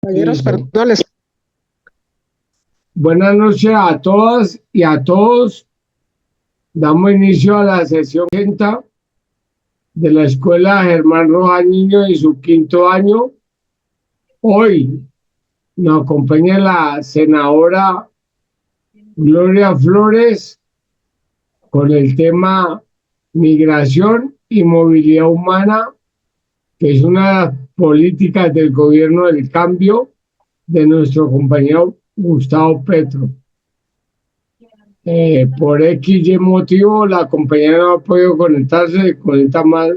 Compañeros, Listo. perdón, Buenas noches a todas y a todos. Damos inicio a la sesión 80 de la Escuela Germán Rojas Niño y su quinto año. Hoy nos acompaña la senadora Gloria Flores con el tema migración y movilidad humana, que es una de las políticas del gobierno del cambio de nuestro compañero Gustavo Petro. Por X y motivo, la compañera no ha podido conectarse, se conecta más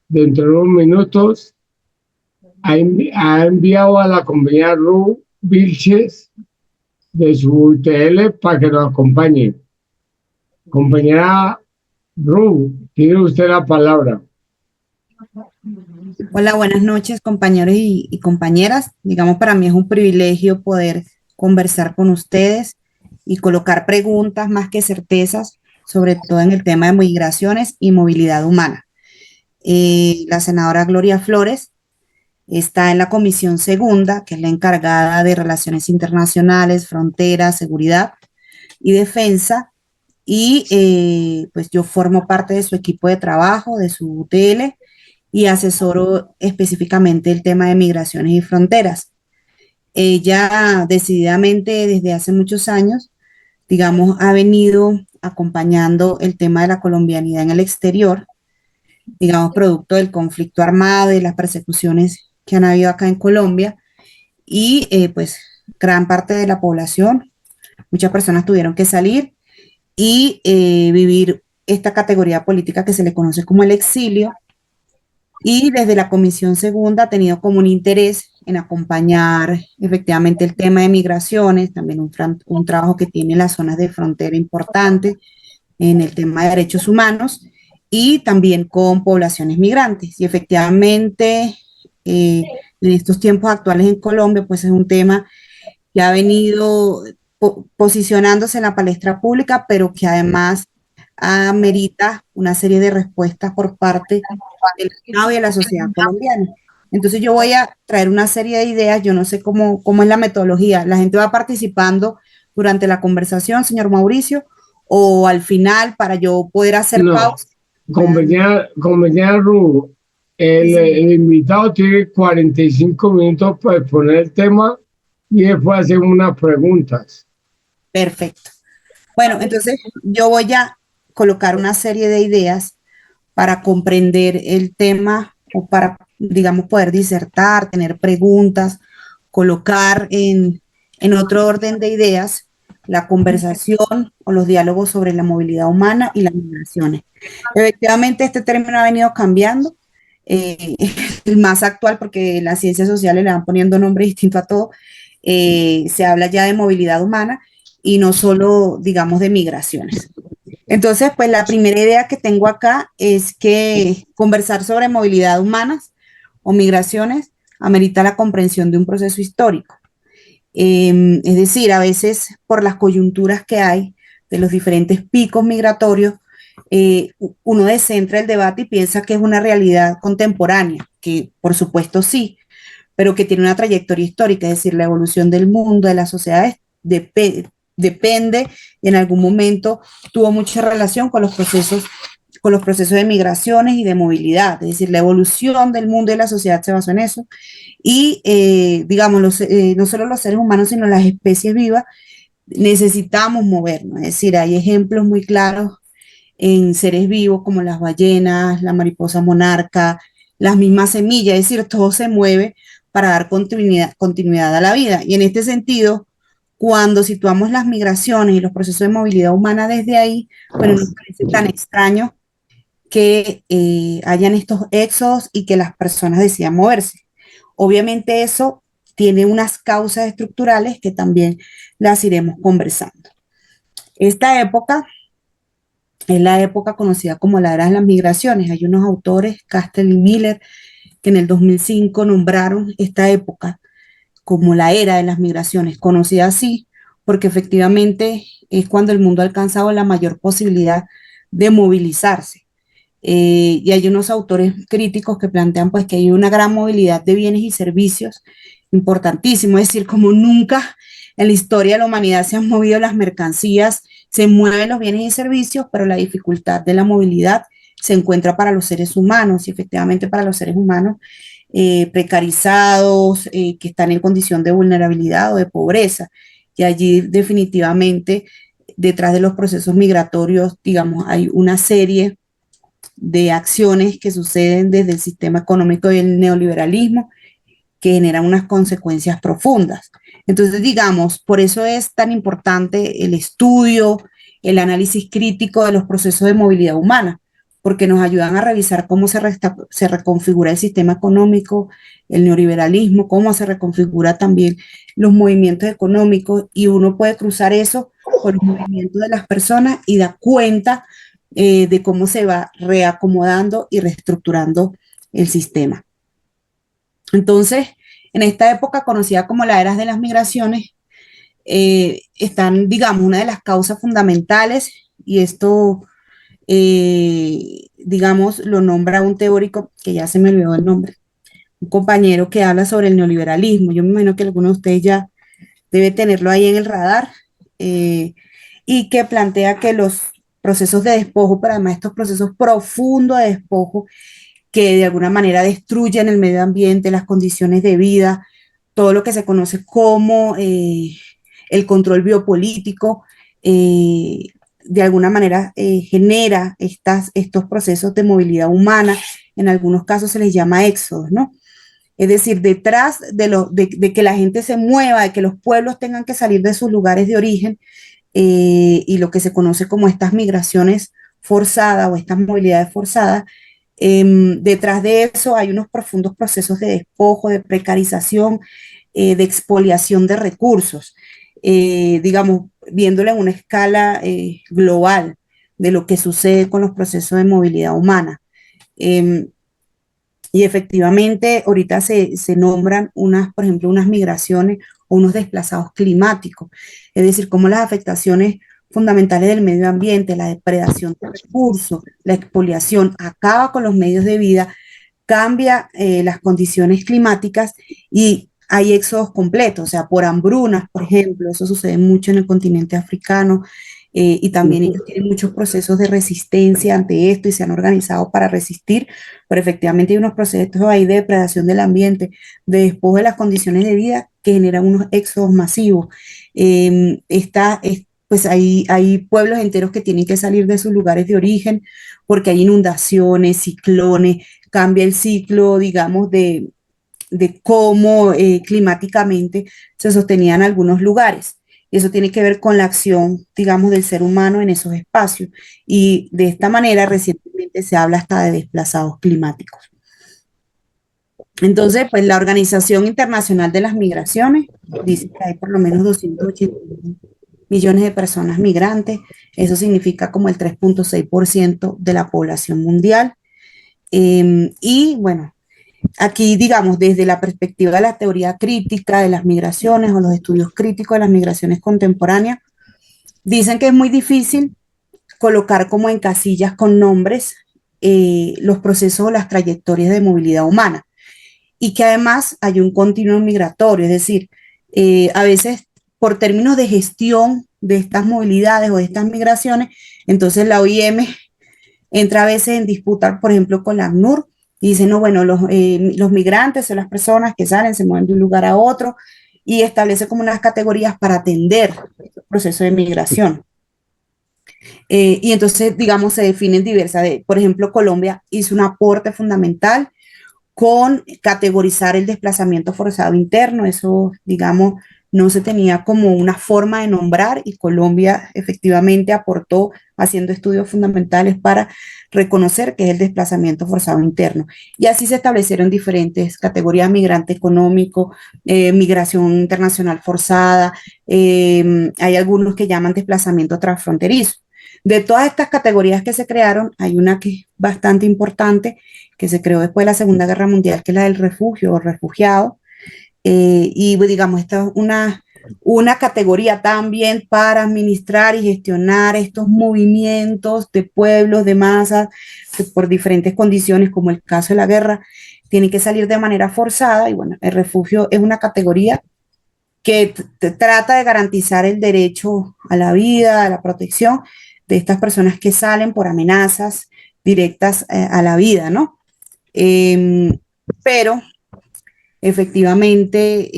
dentro de unos minutos. Ha enviado a la compañera Ru Vilches de su UTL para que nos acompañe. Compañera Ru, tiene usted la palabra. Hola, buenas noches, compañeros y compañeras. Digamos, para mí es un privilegio poder conversar con ustedes y colocar preguntas más que certezas, sobre todo en el tema de migraciones y movilidad humana. La senadora Gloria Flores está en la Comisión Segunda, que es la encargada de Relaciones Internacionales, Fronteras, Seguridad y Defensa. Y pues yo formo parte de su equipo de trabajo, de su UTL, y asesoro específicamente el tema de migraciones y fronteras. Ella decididamente desde hace muchos años, digamos, ha venido acompañando el tema de la colombianidad en el exterior, digamos, producto del conflicto armado y las persecuciones que han habido acá en Colombia. Y pues gran parte de la población, muchas personas tuvieron que salir y vivir esta categoría política que se le conoce como el exilio, y desde la Comisión Segunda ha tenido como un interés en acompañar efectivamente el tema de migraciones, también un trabajo que tiene las zonas de frontera importante en el tema de derechos humanos y también con poblaciones migrantes. Y efectivamente, en estos tiempos actuales en Colombia, pues es un tema que ha venido posicionándose en la palestra pública, pero que además amerita una serie de respuestas por parte del Estado y de la sociedad colombiana. Entonces yo voy a traer una serie de ideas, yo no sé cómo es la metodología, la gente va participando durante la conversación, señor Mauricio, o al final para yo poder hacer No, pausa. compañera Ru, Sí, señor. el invitado tiene 45 minutos para exponer el tema y después hacer unas preguntas. Perfecto. Bueno, entonces yo voy a colocar una serie de ideas para comprender el tema o para, digamos, poder disertar, tener preguntas, colocar en otro orden de ideas la conversación o los diálogos sobre la movilidad humana y las migraciones. Efectivamente, este término ha venido cambiando, el más actual porque las ciencias sociales le van poniendo nombre distinto a todo. Se habla ya de movilidad humana y no solo, digamos, de migraciones. Entonces, pues la primera idea que tengo acá es que conversar sobre movilidad humanas o migraciones amerita la comprensión de un proceso histórico. Es decir, a veces por las coyunturas que hay de los diferentes picos migratorios, uno descentra el debate y piensa que es una realidad contemporánea, que por supuesto sí, pero que tiene una trayectoria histórica, es decir, la evolución del mundo, de las sociedades, depende y en algún momento tuvo mucha relación con los procesos de migraciones y de movilidad, es decir, la evolución del mundo y la sociedad se basó en eso. Y, digamos, no solo los seres humanos, sino las especies vivas, necesitamos movernos, es decir, hay ejemplos muy claros en seres vivos como las ballenas, la mariposa monarca, las mismas semillas, es decir, todo se mueve para dar continuidad a la vida. Y en este sentido, cuando situamos las migraciones y los procesos de movilidad humana desde ahí, bueno, nos parece tan extraño que hayan estos éxodos y que las personas decidan moverse. Obviamente eso tiene unas causas estructurales que también las iremos conversando. Esta época es la época conocida como la era de las migraciones. Hay unos autores, Castell y Miller, que en el 2005 nombraron esta época como la era de las migraciones, conocida así porque efectivamente es cuando el mundo ha alcanzado la mayor posibilidad de movilizarse. Y hay unos autores críticos que plantean pues que hay una gran movilidad de bienes y servicios importantísimo, es decir, como nunca en la historia de la humanidad se han movido las mercancías, se mueven los bienes y servicios, pero la dificultad de la movilidad se encuentra para los seres humanos y efectivamente para los seres humanos precarizados, que están en condición de vulnerabilidad o de pobreza. Y allí definitivamente detrás de los procesos migratorios, digamos, hay una serie de acciones que suceden desde el sistema económico y el neoliberalismo que generan unas consecuencias profundas. Entonces, digamos, por eso es tan importante el estudio, el análisis crítico de los procesos de movilidad humana, porque nos ayudan a revisar cómo se reconfigura el sistema económico, el neoliberalismo, cómo se reconfigura también los movimientos económicos, y uno puede cruzar eso con los movimientos de las personas y da cuenta de cómo se va reacomodando y reestructurando el sistema. Entonces, en esta época conocida como la era de las migraciones, están, digamos, una de las causas fundamentales, y esto, digamos, lo nombra un teórico que ya se me olvidó el nombre, un compañero que habla sobre el neoliberalismo. Yo me imagino que alguno de ustedes ya debe tenerlo ahí en el radar, eh, y que plantea que los procesos de despojo, pero además estos procesos profundos de despojo, que de alguna manera destruyen el medio ambiente, las condiciones de vida, todo lo que se conoce como el control biopolítico, de alguna manera genera estos procesos de movilidad humana. En algunos casos se les llama éxodos, ¿no? Es decir, detrás de que la gente se mueva, de que los pueblos tengan que salir de sus lugares de origen, y lo que se conoce como estas migraciones forzadas o estas movilidades forzadas, detrás de eso hay unos profundos procesos de despojo, de precarización, de expoliación de recursos, digamos, viéndolo en una escala global de lo que sucede con los procesos de movilidad humana. Eh, y efectivamente, ahorita se nombran unas, por ejemplo, unas migraciones o unos desplazados climáticos, es decir, cómo las afectaciones fundamentales del medio ambiente, la depredación de recursos, la expoliación, acaba con los medios de vida, cambia las condiciones climáticas y hay éxodos completos, o sea, por hambrunas, por ejemplo, eso sucede mucho en el continente africano, y también ellos tienen muchos procesos de resistencia ante esto y se han organizado para resistir, pero efectivamente hay unos procesos ahí de depredación del ambiente, de despojo de las condiciones de vida que generan unos éxodos masivos. Pues hay pueblos enteros que tienen que salir de sus lugares de origen porque hay inundaciones, ciclones, cambia el ciclo, digamos, de cómo climáticamente se sostenían algunos lugares. Y eso tiene que ver con la acción, digamos, del ser humano en esos espacios. Y de esta manera recientemente se habla hasta de desplazados climáticos. Entonces, pues la Organización Internacional de las Migraciones dice que hay por lo menos 280 millones de personas migrantes. Eso significa como el 3,6% de la población mundial. Y bueno, aquí, digamos, desde la perspectiva de la teoría crítica de las migraciones o los estudios críticos de las migraciones contemporáneas, dicen que es muy difícil colocar como en casillas con nombres los procesos o las trayectorias de movilidad humana, y que además hay un continuo migratorio, es decir, a veces por términos de gestión de estas movilidades o de estas migraciones, entonces la OIM entra a veces en disputa, por ejemplo, con la ACNUR, y dice, no, bueno, los migrantes son las personas que salen, se mueven de un lugar a otro, y establece como unas categorías para atender el proceso de migración. Y entonces, digamos, se definen diversas. Por ejemplo, Colombia hizo un aporte fundamental con categorizar el desplazamiento forzado interno. Eso, digamos, no se tenía como una forma de nombrar, y Colombia efectivamente aportó haciendo estudios fundamentales para reconocer que es el desplazamiento forzado interno. Y así se establecieron diferentes categorías: migrante económico, migración internacional forzada, hay algunos que llaman desplazamiento transfronterizo. De todas estas categorías que se crearon, hay una que es bastante importante, que se creó después de la Segunda Guerra Mundial, que es la del refugio o refugiado. Y digamos, esta es una categoría también para administrar y gestionar estos movimientos de pueblos, de masas, que por diferentes condiciones, como el caso de la guerra, tienen que salir de manera forzada. Y bueno, el refugio es una categoría que trata de garantizar el derecho a la vida, a la protección de estas personas que salen por amenazas directas a la vida, ¿no? Pero efectivamente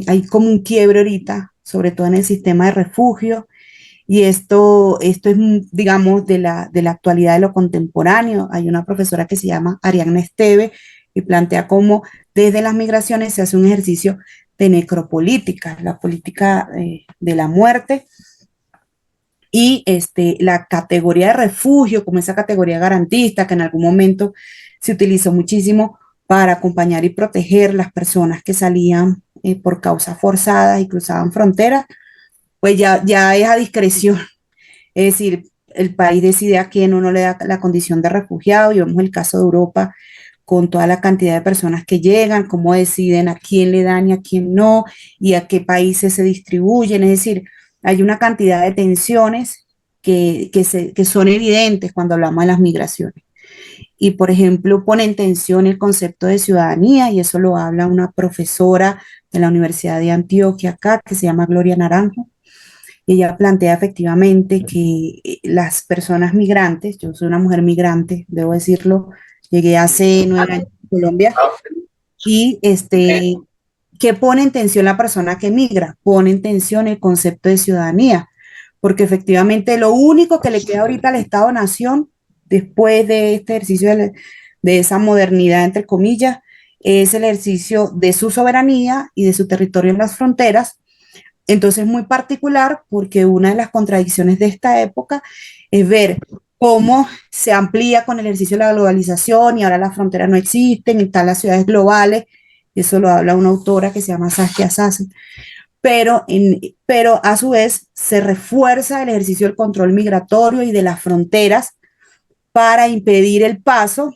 hay como un quiebre ahorita, sobre todo en el sistema de refugio, y esto es, digamos, de la actualidad de lo contemporáneo. Hay una profesora que se llama Ariadna Esteve y plantea cómo desde las migraciones se hace un ejercicio de necropolítica, la política de la muerte, y la categoría de refugio, como esa categoría garantista que en algún momento se utilizó muchísimo para acompañar y proteger las personas que salían por causas forzadas y cruzaban fronteras, pues ya es a discreción. Es decir, el país decide a quién uno le da la condición de refugiado, y vemos el caso de Europa con toda la cantidad de personas que llegan, cómo deciden a quién le dan y a quién no, y a qué países se distribuyen. Es decir, hay una cantidad de tensiones que son evidentes cuando hablamos de las migraciones. Y, por ejemplo, pone en tensión el concepto de ciudadanía, y eso lo habla una profesora de la Universidad de Antioquia acá, que se llama Gloria Naranjo, y ella plantea efectivamente que las personas migrantes, yo soy una mujer migrante, debo decirlo, llegué hace 9 años a Colombia, y ¿qué pone en tensión la persona que migra? Pone en tensión el concepto de ciudadanía, porque efectivamente lo único que le queda ahorita al Estado-Nación, después de este ejercicio de esa modernidad, entre comillas, es el ejercicio de su soberanía y de su territorio en las fronteras. Entonces es muy particular porque una de las contradicciones de esta época es ver cómo se amplía con el ejercicio de la globalización y ahora las fronteras no existen, están las ciudades globales, y eso lo habla una autora que se llama Saskia Sassen, pero a su vez se refuerza el ejercicio del control migratorio y de las fronteras para impedir el paso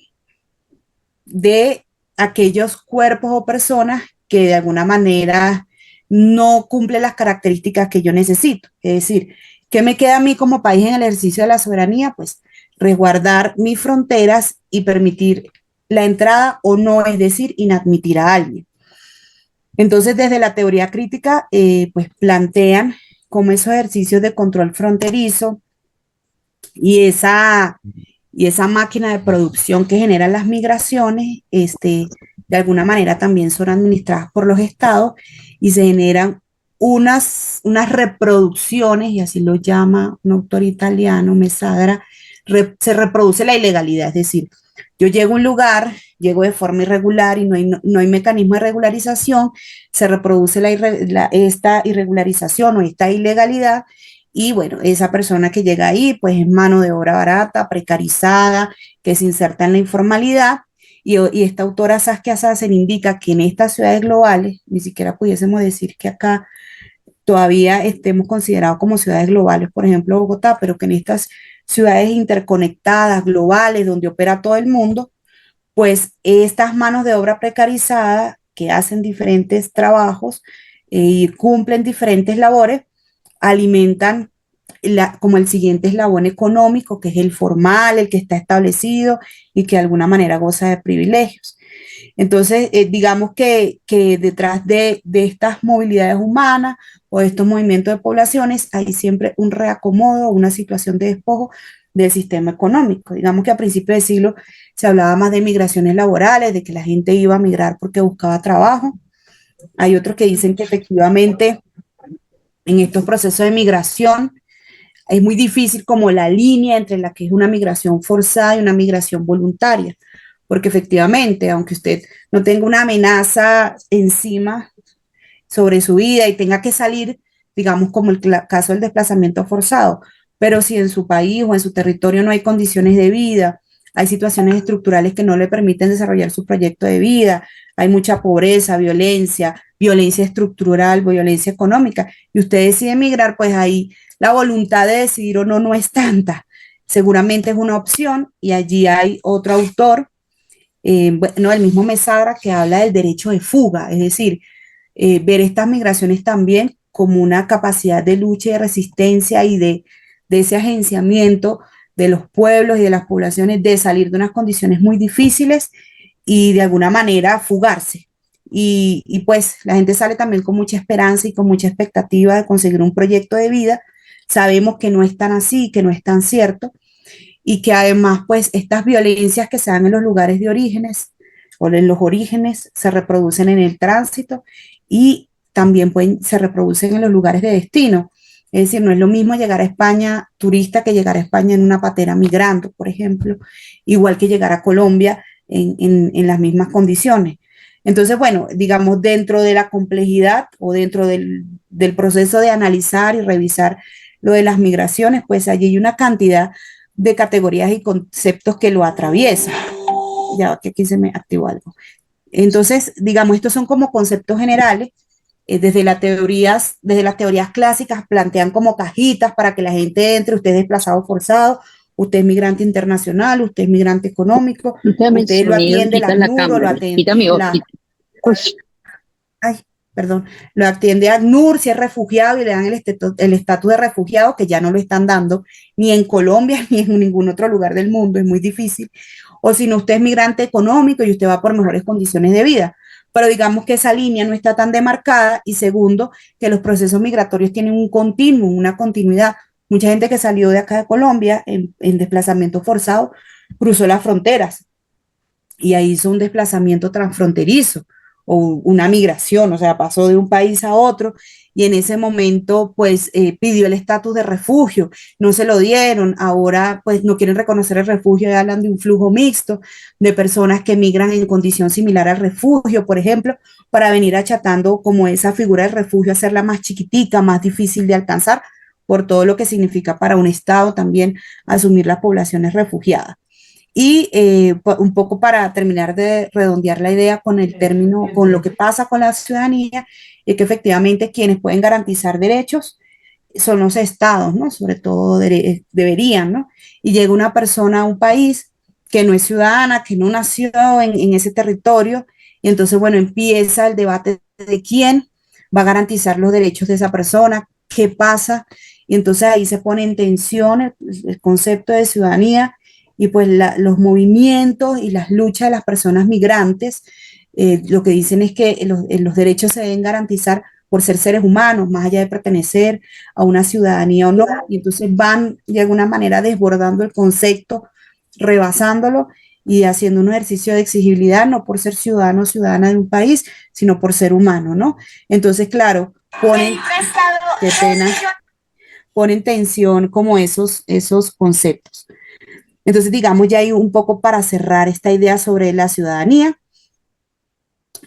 de aquellos cuerpos o personas que de alguna manera no cumplen las características que yo necesito. Es decir, ¿qué me queda a mí como país en el ejercicio de la soberanía? Pues resguardar mis fronteras y permitir la entrada o no, es decir, inadmitir a alguien. Entonces, desde la teoría crítica, pues plantean cómo esos ejercicios de control fronterizo y esa máquina de producción que generan las migraciones, de alguna manera también son administradas por los estados, y se generan unas reproducciones, y así lo llama un autor italiano, Mesadra, se reproduce la ilegalidad. Es decir, yo llego a un lugar, llego de forma irregular y no hay mecanismo de regularización, se reproduce esta irregularización o esta ilegalidad, y bueno, esa persona que llega ahí, pues es mano de obra barata, precarizada, que se inserta en la informalidad. Y esta autora Saskia Sassen indica que en estas ciudades globales, ni siquiera pudiésemos decir que acá todavía estemos considerados como ciudades globales, por ejemplo Bogotá, pero que en estas ciudades interconectadas, globales, donde opera todo el mundo, pues estas manos de obra precarizadas que hacen diferentes trabajos y cumplen diferentes labores, alimentan como el siguiente eslabón económico, que es el formal, el que está establecido y que de alguna manera goza de privilegios. Entonces, digamos que detrás de estas movilidades humanas o de estos movimientos de poblaciones hay siempre un reacomodo, una situación de despojo del sistema económico. Digamos que a principios de siglo se hablaba más de migraciones laborales, de que la gente iba a migrar porque buscaba trabajo. Hay otros que dicen que efectivamente en estos procesos de migración es muy difícil como la línea entre la que es una migración forzada y una migración voluntaria, porque efectivamente, aunque usted no tenga una amenaza encima sobre su vida y tenga que salir, digamos como el caso del desplazamiento forzado, pero si en su país o en su territorio no hay condiciones de vida, hay situaciones estructurales que no le permiten desarrollar su proyecto de vida, hay mucha pobreza, violencia estructural, violencia económica, y usted decide emigrar, pues ahí la voluntad de decidir o no es tanta. Seguramente es una opción, y allí hay otro autor, bueno, el mismo Mesadra, que habla del derecho de fuga, es decir, ver estas migraciones también como una capacidad de lucha y de resistencia y de ese agenciamiento de los pueblos y de las poblaciones de salir de unas condiciones muy difíciles y de alguna manera fugarse. Y pues la gente sale también con mucha esperanza y con mucha expectativa de conseguir un proyecto de vida. Sabemos que no es tan así, que no es tan cierto, y que además pues estas violencias que se dan en los lugares de orígenes o en los orígenes se reproducen en el tránsito y también se reproducen en los lugares de destino. Es decir, no es lo mismo llegar a España turista que llegar a España en una patera migrando, por ejemplo, igual que llegar a Colombia en las mismas condiciones. Entonces, bueno, digamos, dentro de la complejidad o dentro del proceso de analizar y revisar lo de las migraciones, pues allí hay una cantidad de categorías y conceptos que lo atraviesan. Ya que aquí se me activó algo. Entonces, digamos, estos son como conceptos generales. Desde las teorías clásicas plantean como cajitas para que la gente entre. Usted es desplazado forzado, usted es migrante internacional, usted es migrante económico, Quítame el usted lo sonido, atiende la quita la ACNUR o lo cámara, atiende quita mi voz. la, Uy, ay, perdón, lo atiende ACNUR si es refugiado y le dan el estatus de refugiado, que ya no lo están dando ni en Colombia ni en ningún otro lugar del mundo, es muy difícil. O si no, usted es migrante económico y usted va por mejores condiciones de vida. Pero digamos que esa línea no está tan demarcada y segundo, que los procesos migratorios tienen un continuo, una continuidad. Mucha gente que salió de acá de Colombia en desplazamiento forzado cruzó las fronteras y ahí hizo un desplazamiento transfronterizo o una migración, o sea, pasó de un país a otro y en ese momento pues pidió el estatus de refugio, no se lo dieron, ahora pues no quieren reconocer el refugio y hablan de un flujo mixto de personas que migran en condición similar al refugio, por ejemplo, para venir achatando como esa figura del refugio, hacerla más chiquitica, más difícil de alcanzar, por todo lo que significa para un Estado también asumir las poblaciones refugiadas. Y un poco para terminar de redondear la idea con el término, con lo que pasa con la ciudadanía, es que efectivamente quienes pueden garantizar derechos son los estados, ¿no? Sobre todo deberían, ¿no? Y llega una persona a un país que no es ciudadana, que no nació en ese territorio, y entonces, bueno, empieza el debate de quién va a garantizar los derechos de esa persona, qué pasa, y entonces ahí se pone en tensión el concepto de ciudadanía y pues los movimientos y las luchas de las personas migrantes, lo que dicen es que los derechos se deben garantizar por ser seres humanos, más allá de pertenecer a una ciudadanía o no, y entonces van de alguna manera desbordando el concepto, rebasándolo y haciendo un ejercicio de exigibilidad, no por ser ciudadano o ciudadana de un país, sino por ser humano, ¿no? Entonces, claro, qué pena, ponen tensión como esos conceptos. Entonces, digamos, ya hay un poco para cerrar esta idea sobre la ciudadanía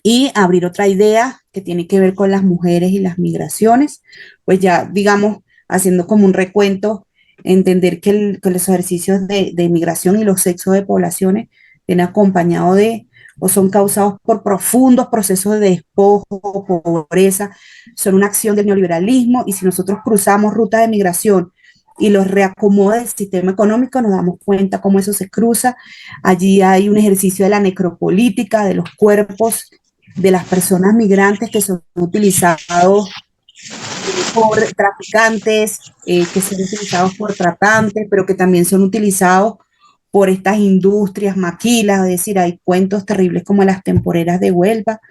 y abrir otra idea que tiene que ver con las mujeres y las migraciones, pues ya, digamos, haciendo como un recuento, entender que los ejercicios de migración y los sexos de poblaciones vienen acompañados de o son causados por profundos procesos de despojo, pobreza, son una acción del neoliberalismo y si nosotros cruzamos rutas de migración y los reacomoda el sistema económico, nos damos cuenta cómo eso se cruza. Allí hay un ejercicio de la necropolítica, de los cuerpos de las personas migrantes que son utilizados por traficantes, que son utilizados por tratantes, pero que también son utilizados por estas industrias maquilas, es decir, hay cuentos terribles como las temporeras de Huelva,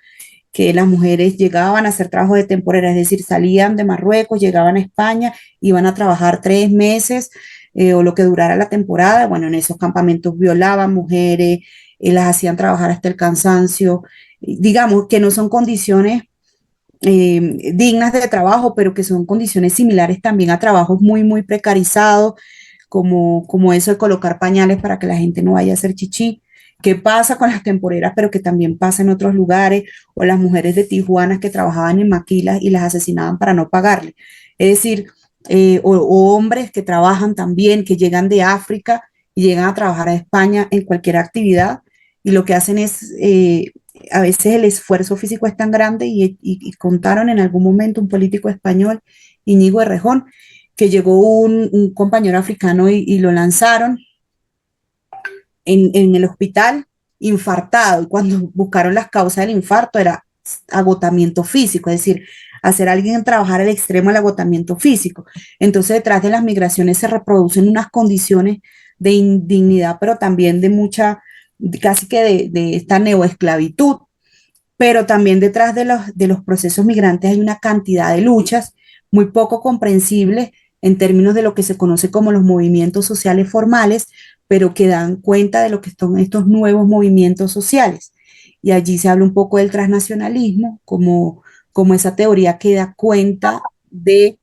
que las mujeres llegaban a hacer trabajo de temporera, es decir, salían de Marruecos, llegaban a España, iban a trabajar 3 meses o lo que durara la temporada. Bueno, en esos campamentos violaban mujeres, las hacían trabajar hasta el cansancio. Digamos que no son condiciones dignas de trabajo, pero que son condiciones similares también a trabajos muy, muy precarizados, como eso de colocar pañales para que la gente no vaya a hacer chichi, que pasa con las temporeras, pero que también pasa en otros lugares, o las mujeres de Tijuana que trabajaban en maquilas y las asesinaban para no pagarle. Es decir, o hombres que trabajan también, que llegan de África y llegan a trabajar a España en cualquier actividad, y lo que hacen es, a veces el esfuerzo físico es tan grande, y contaron en algún momento un político español, Íñigo Errejón, que llegó un compañero africano y lo lanzaron en el hospital infartado. Y cuando buscaron las causas del infarto era agotamiento físico, es decir, hacer a alguien trabajar al extremo del agotamiento físico. Entonces, detrás de las migraciones se reproducen unas condiciones de indignidad, pero también de mucha, casi que de esta neoesclavitud. Pero también detrás de los procesos migrantes hay una cantidad de luchas muy poco comprensibles en términos de lo que se conoce como los movimientos sociales formales, pero que dan cuenta de lo que son estos nuevos movimientos sociales. Y allí se habla un poco del transnacionalismo, como esa teoría que da cuenta de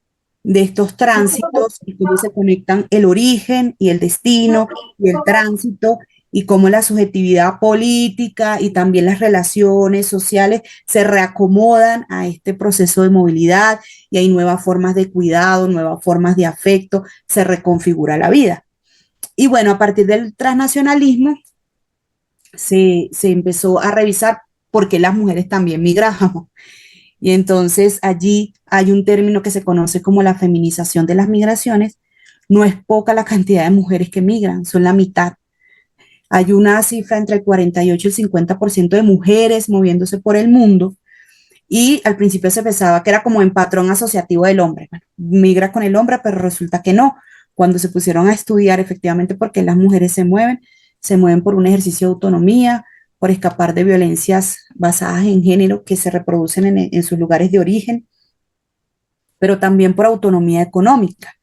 estos tránsitos y cómo se conectan el origen y el destino y el tránsito y cómo la subjetividad política y también las relaciones sociales se reacomodan a este proceso de movilidad y hay nuevas formas de cuidado, nuevas formas de afecto, se reconfigura la vida. Y bueno, a partir del transnacionalismo se empezó a revisar por qué las mujeres también migramos. Y entonces allí hay un término que se conoce como la feminización de las migraciones. No es poca la cantidad de mujeres que migran, son la mitad. Hay una cifra entre el 48 y el 50% de mujeres moviéndose por el mundo y al principio se pensaba que era como en patrón asociativo del hombre. Bueno, migra con el hombre, pero resulta que no. Cuando se pusieron a estudiar efectivamente por qué las mujeres se mueven por un ejercicio de autonomía, por escapar de violencias basadas en género que se reproducen en sus lugares de origen, pero también por autonomía económica.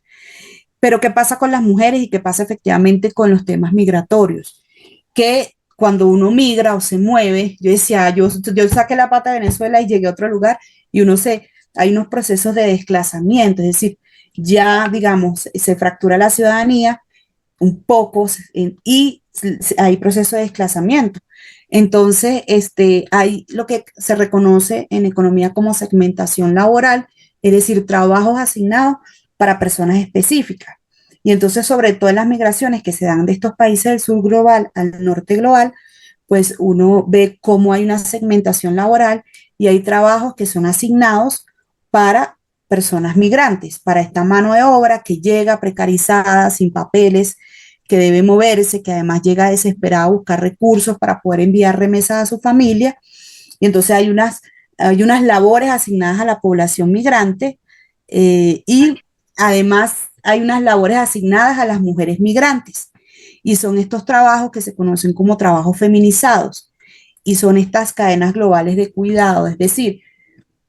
Pero ¿qué pasa con las mujeres y qué pasa efectivamente con los temas migratorios? Que cuando uno migra o se mueve, yo decía, yo saqué la pata de Venezuela y llegué a otro lugar y hay unos procesos de desplazamiento, es decir, ya, digamos, se fractura la ciudadanía un poco y hay proceso de desplazamiento. Entonces, hay lo que se reconoce en economía como segmentación laboral, es decir, trabajos asignados para personas específicas. Y entonces, sobre todo en las migraciones que se dan de estos países del sur global al norte global, pues uno ve cómo hay una segmentación laboral y hay trabajos que son asignados para personas migrantes, para esta mano de obra que llega precarizada, sin papeles, que debe moverse, que además llega desesperada a buscar recursos para poder enviar remesas a su familia. Y entonces hay unas labores asignadas a la población migrante y además hay unas labores asignadas a las mujeres migrantes. Y son estos trabajos que se conocen como trabajos feminizados. Y son estas cadenas globales de cuidado. Es decir,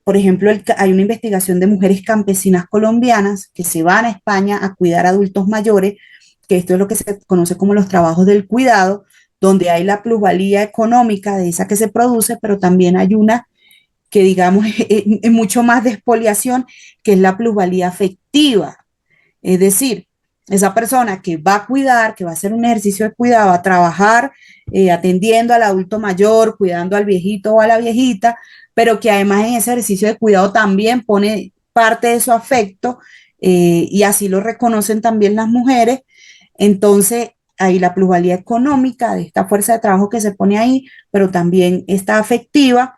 por ejemplo, hay una investigación de mujeres campesinas colombianas que se van a España a cuidar a adultos mayores, que esto es lo que se conoce como los trabajos del cuidado, donde hay la plusvalía económica de esa que se produce, pero también hay una que digamos es mucho más de expoliación, que es la plusvalía afectiva. Es decir, esa persona que va a cuidar, que va a hacer un ejercicio de cuidado, va a trabajar atendiendo al adulto mayor, cuidando al viejito o a la viejita, pero que además en ese ejercicio de cuidado también pone parte de su afecto y así lo reconocen también las mujeres. Entonces, hay la plusvalía económica de esta fuerza de trabajo que se pone ahí, pero también está afectiva.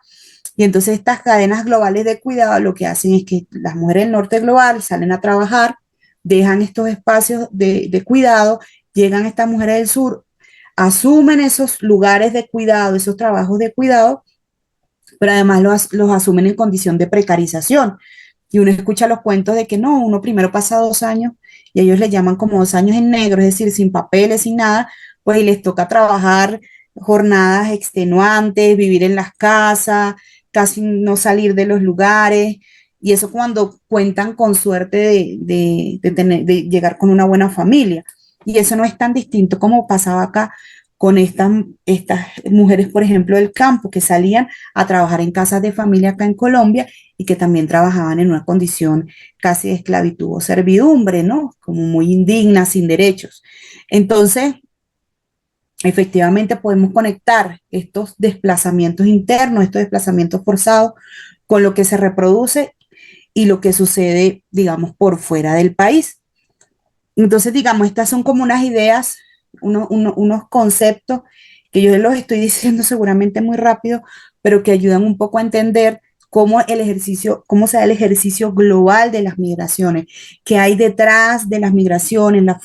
Y entonces estas cadenas globales de cuidado lo que hacen es que las mujeres del norte global salen a trabajar, dejan estos espacios de cuidado, llegan estas mujeres del sur, asumen esos lugares de cuidado, esos trabajos de cuidado, pero además los asumen en condición de precarización. Y uno escucha los cuentos de que no, uno primero pasa 2 años y ellos le llaman como 2 años en negro, es decir, sin papeles, sin nada, pues y les toca trabajar jornadas extenuantes, vivir en las casas, casi no salir de los lugares. Y eso cuando cuentan con suerte de llegar con una buena familia. Y eso no es tan distinto como pasaba acá con estas mujeres, por ejemplo, del campo, que salían a trabajar en casas de familia acá en Colombia y que también trabajaban en una condición casi de esclavitud o servidumbre, ¿no? Como muy indigna, sin derechos. Entonces, efectivamente podemos conectar estos desplazamientos internos, estos desplazamientos forzados, con lo que se reproduce y lo que sucede, digamos, por fuera del país. Entonces, digamos, estas son como unas ideas, unos conceptos que yo los estoy diciendo seguramente muy rápido, pero que ayudan un poco a entender cómo se da el ejercicio global de las migraciones, qué hay detrás de las migraciones, la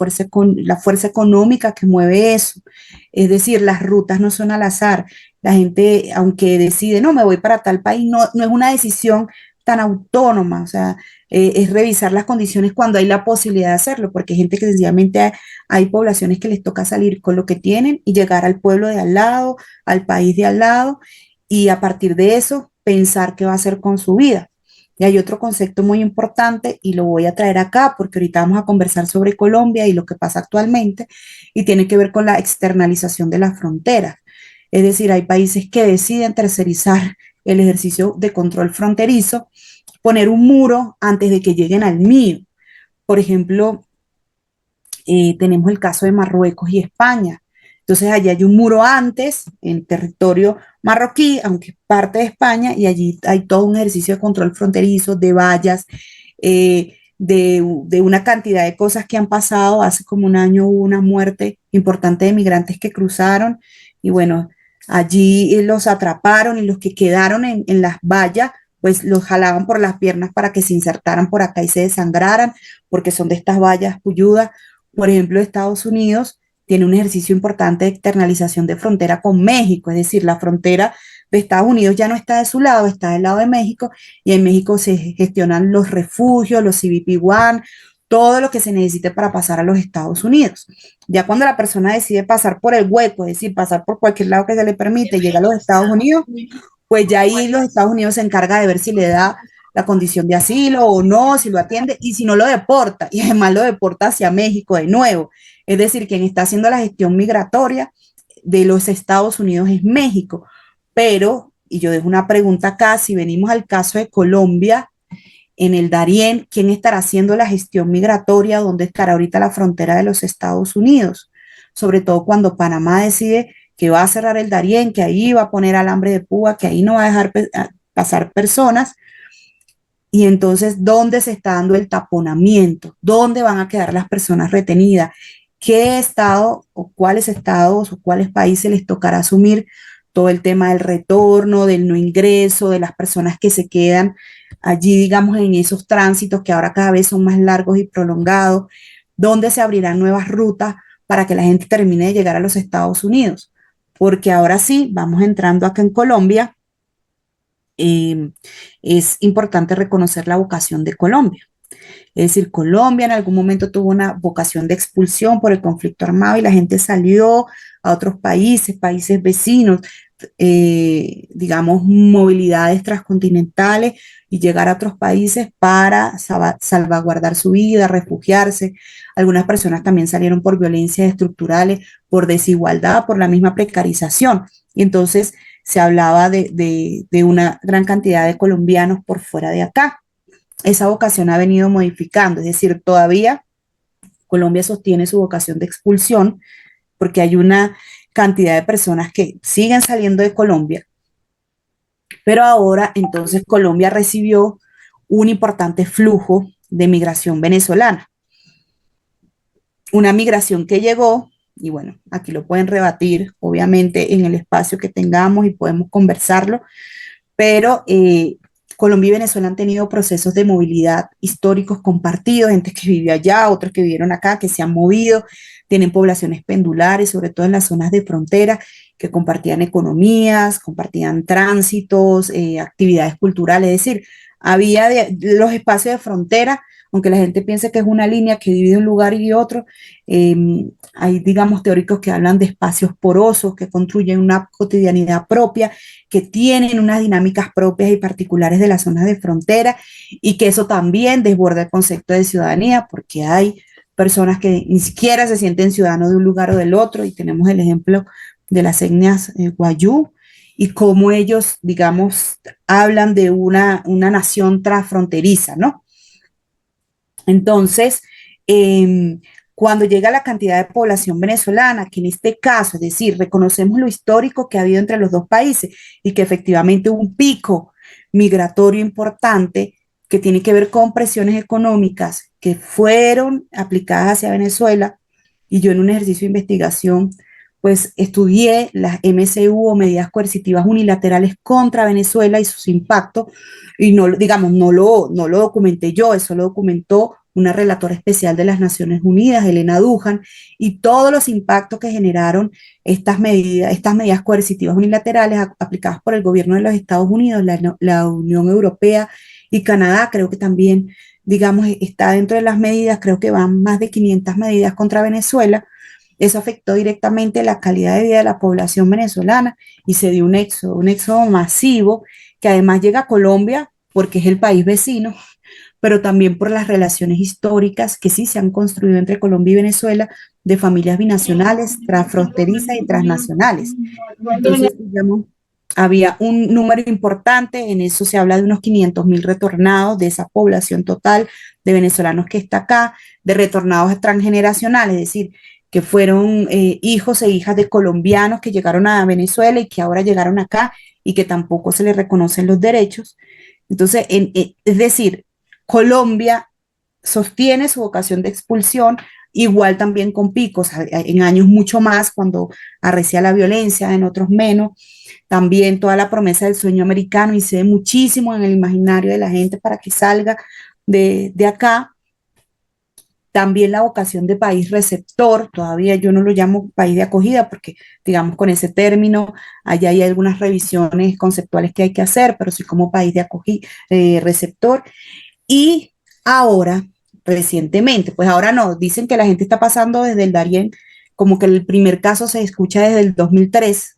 fuerza económica que mueve eso. Es decir, las rutas no son al azar. La gente, aunque decide, no, me voy para tal país, no es una decisión tan autónoma, o sea, es revisar las condiciones cuando hay la posibilidad de hacerlo, porque hay gente que sencillamente hay poblaciones que les toca salir con lo que tienen y llegar al pueblo de al lado, al país de al lado, y a partir de eso pensar qué va a hacer con su vida. Y hay otro concepto muy importante y lo voy a traer acá porque ahorita vamos a conversar sobre Colombia y lo que pasa actualmente y tiene que ver con la externalización de las fronteras. Es decir, hay países que deciden tercerizar el ejercicio de control fronterizo, poner un muro antes de que lleguen al mío. Por ejemplo, tenemos el caso de Marruecos y España. Entonces, allí hay un muro antes, en territorio marroquí, aunque es parte de España, y allí hay todo un ejercicio de control fronterizo, de vallas, de una cantidad de cosas que han pasado. Hace como un año hubo una muerte importante de migrantes que cruzaron, y bueno, allí los atraparon y los que quedaron en las vallas, pues los jalaban por las piernas para que se insertaran por acá y se desangraran, porque son de estas vallas puyudas. Por ejemplo, Estados Unidos tiene un ejercicio importante de externalización de frontera con México, es decir, la frontera de Estados Unidos ya no está de su lado, está del lado de México, y en México se gestionan los refugios, los CBP-1, todo lo que se necesite para pasar a los Estados Unidos. Ya cuando la persona decide pasar por el hueco, es decir, pasar por cualquier lado que se le permite, llega a los Estados Unidos, pues ya ahí los Estados Unidos se encarga de ver si le da la condición de asilo o no, si lo atiende y si no lo deporta, y además lo deporta hacia México de nuevo. Es decir, quien está haciendo la gestión migratoria de los Estados Unidos es México. Pero, y yo dejo una pregunta acá, si venimos al caso de Colombia, en el Darién, ¿quién estará haciendo la gestión migratoria? ¿Dónde estará ahorita la frontera de los Estados Unidos? Sobre todo cuando Panamá decide que va a cerrar el Darién, que ahí va a poner alambre de púa, que ahí no va a dejar pasar personas. Y entonces, ¿dónde se está dando el taponamiento? ¿Dónde van a quedar las personas retenidas? ¿Qué estado o cuáles estados o cuáles países les tocará asumir todo el tema del retorno, del no ingreso, de las personas que se quedan allí, digamos, en esos tránsitos que ahora cada vez son más largos y prolongados? ¿Dónde se abrirán nuevas rutas para que la gente termine de llegar a los Estados Unidos? Porque ahora sí, vamos entrando acá en Colombia. Es importante reconocer la vocación de Colombia. Es decir, Colombia en algún momento tuvo una vocación de expulsión por el conflicto armado y la gente salió a otros países, países vecinos, digamos, movilidades transcontinentales y llegar a otros países para salvaguardar su vida, refugiarse. Algunas personas también salieron por violencias estructurales, por desigualdad, por la misma precarización. Y entonces se hablaba de una gran cantidad de colombianos por fuera de acá. Esa vocación ha venido modificando, es decir, todavía Colombia sostiene su vocación de expulsión porque hay una cantidad de personas que siguen saliendo de Colombia, pero ahora entonces Colombia recibió un importante flujo de migración venezolana, una migración que llegó, y bueno, aquí lo pueden rebatir, obviamente, en el espacio que tengamos y podemos conversarlo, pero Colombia y Venezuela han tenido procesos de movilidad históricos compartidos, gente que vivió allá, otros que vivieron acá, que se han movido, tienen poblaciones pendulares, sobre todo en las zonas de frontera, que compartían economías, compartían tránsitos, actividades culturales, es decir, había los espacios de frontera, aunque la gente piense que es una línea que divide un lugar y otro, eh, hay, digamos, teóricos que hablan de espacios porosos, que construyen una cotidianidad propia, que tienen unas dinámicas propias y particulares de las zonas de frontera y que eso también desborda el concepto de ciudadanía porque hay personas que ni siquiera se sienten ciudadanos de un lugar o del otro y tenemos el ejemplo de las etnias Wayuu y cómo ellos, digamos, hablan de una nación transfronteriza, ¿no? Entonces, cuando llega la cantidad de población venezolana, que en este caso, es decir, reconocemos lo histórico que ha habido entre los dos países y que efectivamente hubo un pico migratorio importante que tiene que ver con presiones económicas que fueron aplicadas hacia Venezuela, y yo en un ejercicio de investigación, pues estudié las MCU o medidas coercitivas unilaterales contra Venezuela y sus impactos, y no, digamos, no lo documenté yo, eso lo documentó una relatora especial de las Naciones Unidas, Elena Duhan, y todos los impactos que generaron estas medidas coercitivas unilaterales aplicadas por el gobierno de los Estados Unidos, la Unión Europea y Canadá creo que también, digamos, está dentro de las medidas, creo que van más de 500 medidas contra Venezuela. Eso afectó directamente la calidad de vida de la población venezolana y se dio un éxodo masivo que además llega a Colombia porque es el país vecino, pero también por las relaciones históricas que sí se han construido entre Colombia y Venezuela de familias binacionales, transfronterizas y transnacionales. Entonces, digamos, había un número importante, en eso se habla de unos 500.000 retornados de esa población total de venezolanos que está acá, de retornados transgeneracionales, es decir, que fueron hijos e hijas de colombianos que llegaron a Venezuela y que ahora llegaron acá y que tampoco se les reconocen los derechos. Entonces, es decir, Colombia sostiene su vocación de expulsión, igual también con picos, en años mucho más, cuando arrecia la violencia, en otros menos. También toda la promesa del sueño americano incide muchísimo en el imaginario de la gente para que salga de acá. También la vocación de país receptor, todavía yo no lo llamo país de acogida porque, digamos, con ese término, allá hay algunas revisiones conceptuales que hay que hacer, pero sí como país de acogida, receptor. Y ahora, recientemente, pues ahora no, dicen que la gente está pasando desde el Darién, como que el primer caso se escucha desde el 2003,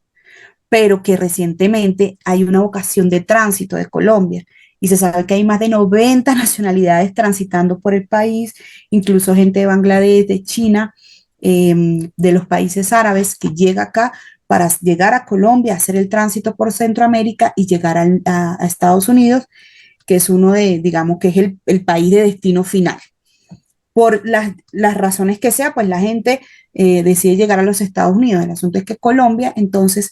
pero que recientemente hay una vocación de tránsito de Colombia y se sabe que hay más de 90 nacionalidades transitando por el país, incluso gente de Bangladesh, de China, de los países árabes que llega acá para llegar a Colombia, hacer el tránsito por Centroamérica y llegar a Estados Unidos, que es uno de, digamos, que es el país de destino final. Por las razones que sea, pues la gente decide llegar a los Estados Unidos. El asunto es que Colombia, entonces,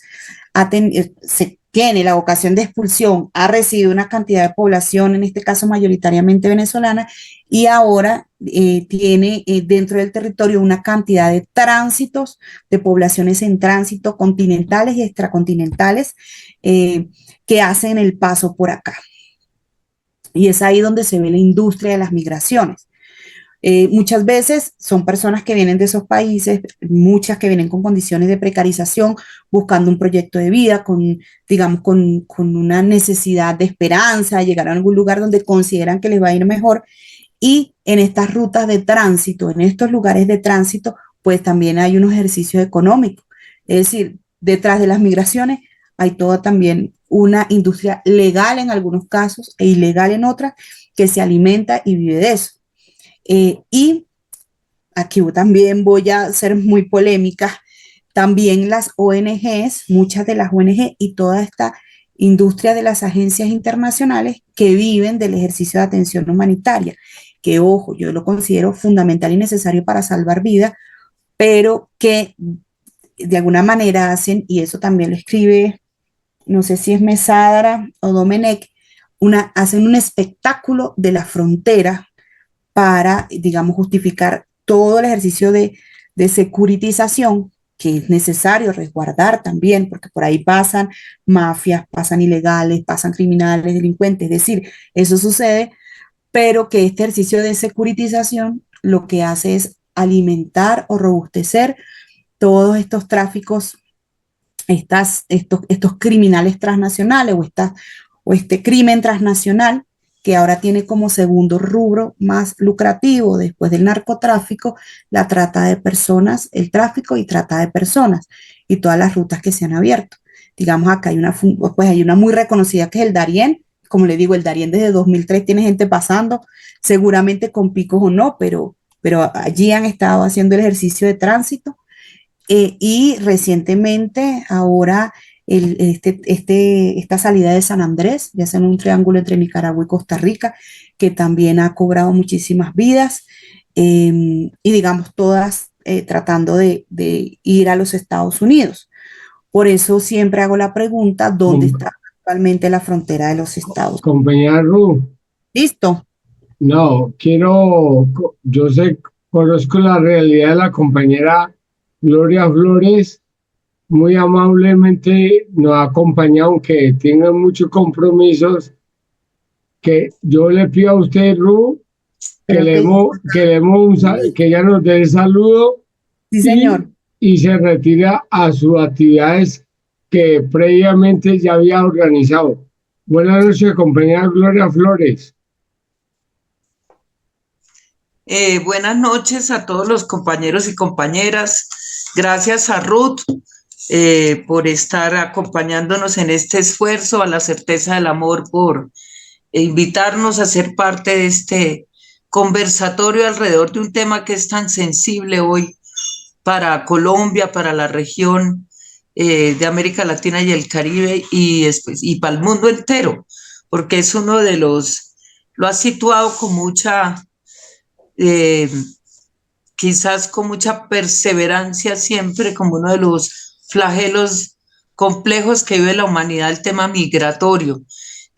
se tiene la vocación de expulsión, ha recibido una cantidad de población, en este caso mayoritariamente venezolana, y ahora tiene dentro del territorio una cantidad de tránsitos, de poblaciones en tránsito continentales y extracontinentales que hacen el paso por acá. Y es ahí donde se ve la industria de las migraciones. Muchas veces son personas que vienen de esos países, muchas que vienen con condiciones de precarización, buscando un proyecto de vida, digamos, con una necesidad de esperanza, llegar a algún lugar donde consideran que les va a ir mejor. Y en estas rutas de tránsito, en estos lugares de tránsito, pues también hay unos ejercicios económicos. Es decir, detrás de las migraciones hay toda también una industria legal en algunos casos e ilegal en otras que se alimenta y vive de eso. Y aquí también voy a ser muy polémica, también las ONGs, muchas de las ONG y toda esta industria de las agencias internacionales que viven del ejercicio de atención humanitaria, que ojo, yo lo considero fundamental y necesario para salvar vidas, pero que de alguna manera hacen, y eso también lo escribe, no sé si es Mesádara o Domenech, hacen un espectáculo de la frontera para, digamos, justificar todo el ejercicio de securitización que es necesario resguardar también, porque por ahí pasan mafias, pasan ilegales, pasan criminales, delincuentes, es decir, eso sucede, pero que este ejercicio de securitización lo que hace es alimentar o robustecer todos estos tráficos, estos criminales transnacionales o este crimen transnacional que ahora tiene como segundo rubro más lucrativo después del narcotráfico, la trata de personas, el tráfico y trata de personas y todas las rutas que se han abierto. Digamos, acá pues hay una muy reconocida que es el Darién. Como le digo, el Darién desde 2003 tiene gente pasando, seguramente con picos o no, pero allí han estado haciendo el ejercicio de tránsito. Y recientemente, ahora, esta salida de San Andrés, ya sea en un triángulo entre Nicaragua y Costa Rica, que también ha cobrado muchísimas vidas, y digamos, todas tratando de ir a los Estados Unidos. Por eso siempre hago la pregunta, ¿dónde está actualmente la frontera de los Estados Unidos? Compañera Ru, ¿Listo? no, yo sé, conozco la realidad de la compañera Gloria Flores, muy amablemente nos ha acompañado, aunque tenga muchos compromisos, que yo le pido a usted, Ru, Creo que que ella nos dé el saludo sí, y, señor. y se retira a sus actividades que previamente ya había organizado. Buenas noches, compañera Gloria Flores. Buenas noches a todos los compañeros y compañeras. Gracias a Ruth por estar acompañándonos en este esfuerzo, a la certeza del amor por invitarnos a ser parte de este conversatorio alrededor de un tema que es tan sensible hoy para Colombia, para la región de América Latina y el Caribe y para el mundo entero, porque es uno de lo ha situado con mucha eh, quizás con mucha perseverancia siempre como uno de los flagelos complejos que vive la humanidad, el tema migratorio.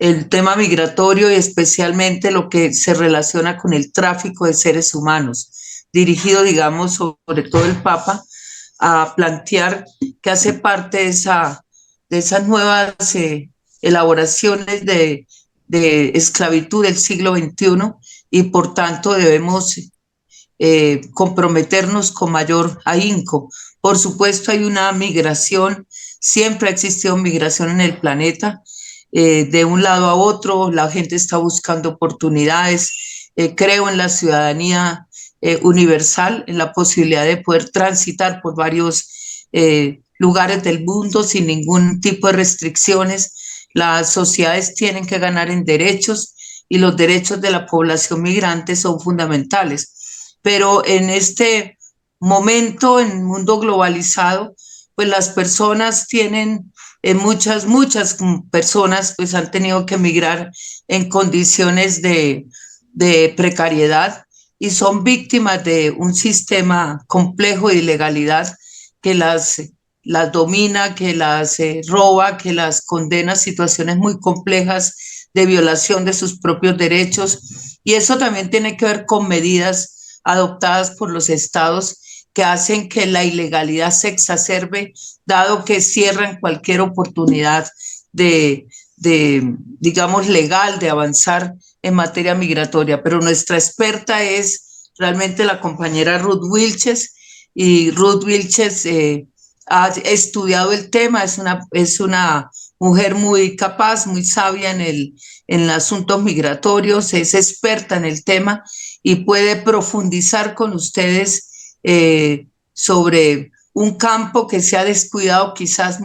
El tema migratorio y especialmente lo que se relaciona con el tráfico de seres humanos, dirigido, digamos, sobre todo el Papa, a plantear que hace parte de esas nuevas elaboraciones de esclavitud del siglo XXI y por tanto debemos comprometernos con mayor ahínco. Por supuesto, hay una migración, siempre ha existido migración en el planeta, de un lado a otro, la gente está buscando oportunidades, creo en la ciudadanía universal, en la posibilidad de poder transitar por varios lugares del mundo sin ningún tipo de restricciones. Las sociedades tienen que ganar en derechos y los derechos de la población migrante son fundamentales, pero en este momento, en un mundo globalizado, pues las personas tienen, muchas personas pues han tenido que emigrar en condiciones de precariedad y son víctimas de un sistema complejo de ilegalidad que las domina, que las roba, que las condena a situaciones muy complejas de violación de sus propios derechos. Y eso también tiene que ver con medidas adoptadas por los estados que hacen que la ilegalidad se exacerbe, dado que cierran cualquier oportunidad digamos, legal de avanzar en materia migratoria. Pero nuestra experta es realmente la compañera Ruth Wilches, y Ruth Wilches ha estudiado el tema, es una mujer muy capaz, muy sabia en asuntos migratorios, es experta en el tema y puede profundizar con ustedes sobre un campo que se ha descuidado quizás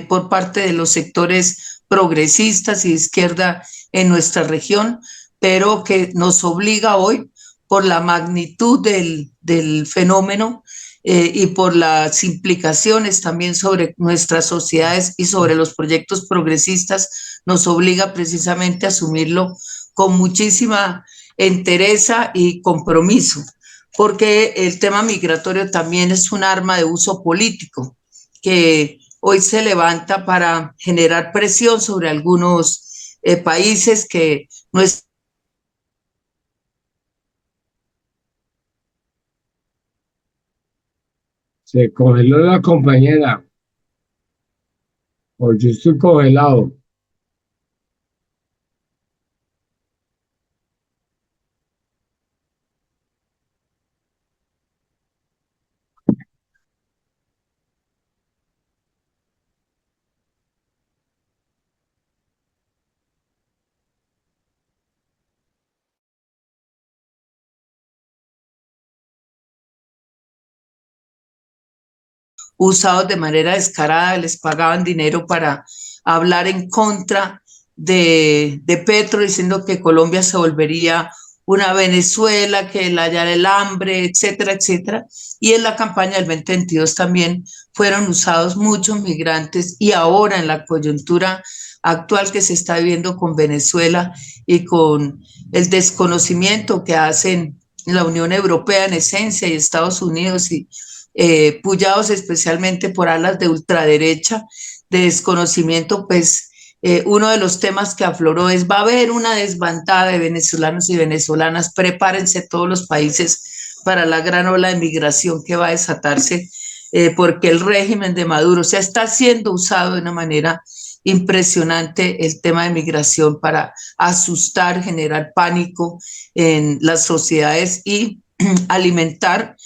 por parte de los sectores progresistas y de izquierda en nuestra región, pero que nos obliga hoy por la magnitud del fenómeno y por las implicaciones también sobre nuestras sociedades y sobre los proyectos progresistas, nos obliga precisamente a asumirlo con muchísima entereza y compromiso, porque el tema migratorio también es un arma de uso político que hoy se levanta para generar presión sobre algunos países que no es. Se congeló la compañera, o yo estoy congelado. Usados de manera descarada, les pagaban dinero para hablar en contra de Petro, diciendo que Colombia se volvería una Venezuela, que hallara el hambre, etcétera, etcétera. Y en la campaña del 2022 también fueron usados muchos migrantes y ahora en la coyuntura actual que se está viviendo con Venezuela y con el desconocimiento que hacen la Unión Europea en esencia y Estados Unidos y puyados especialmente por alas de ultraderecha, de desconocimiento, pues uno de los temas que afloró es, va a haber una desbandada de venezolanos y venezolanas, prepárense todos los países para la gran ola de migración que va a desatarse, porque el régimen de Maduro se está siendo usado de una manera impresionante el tema de migración para asustar, generar pánico en las sociedades y alimentar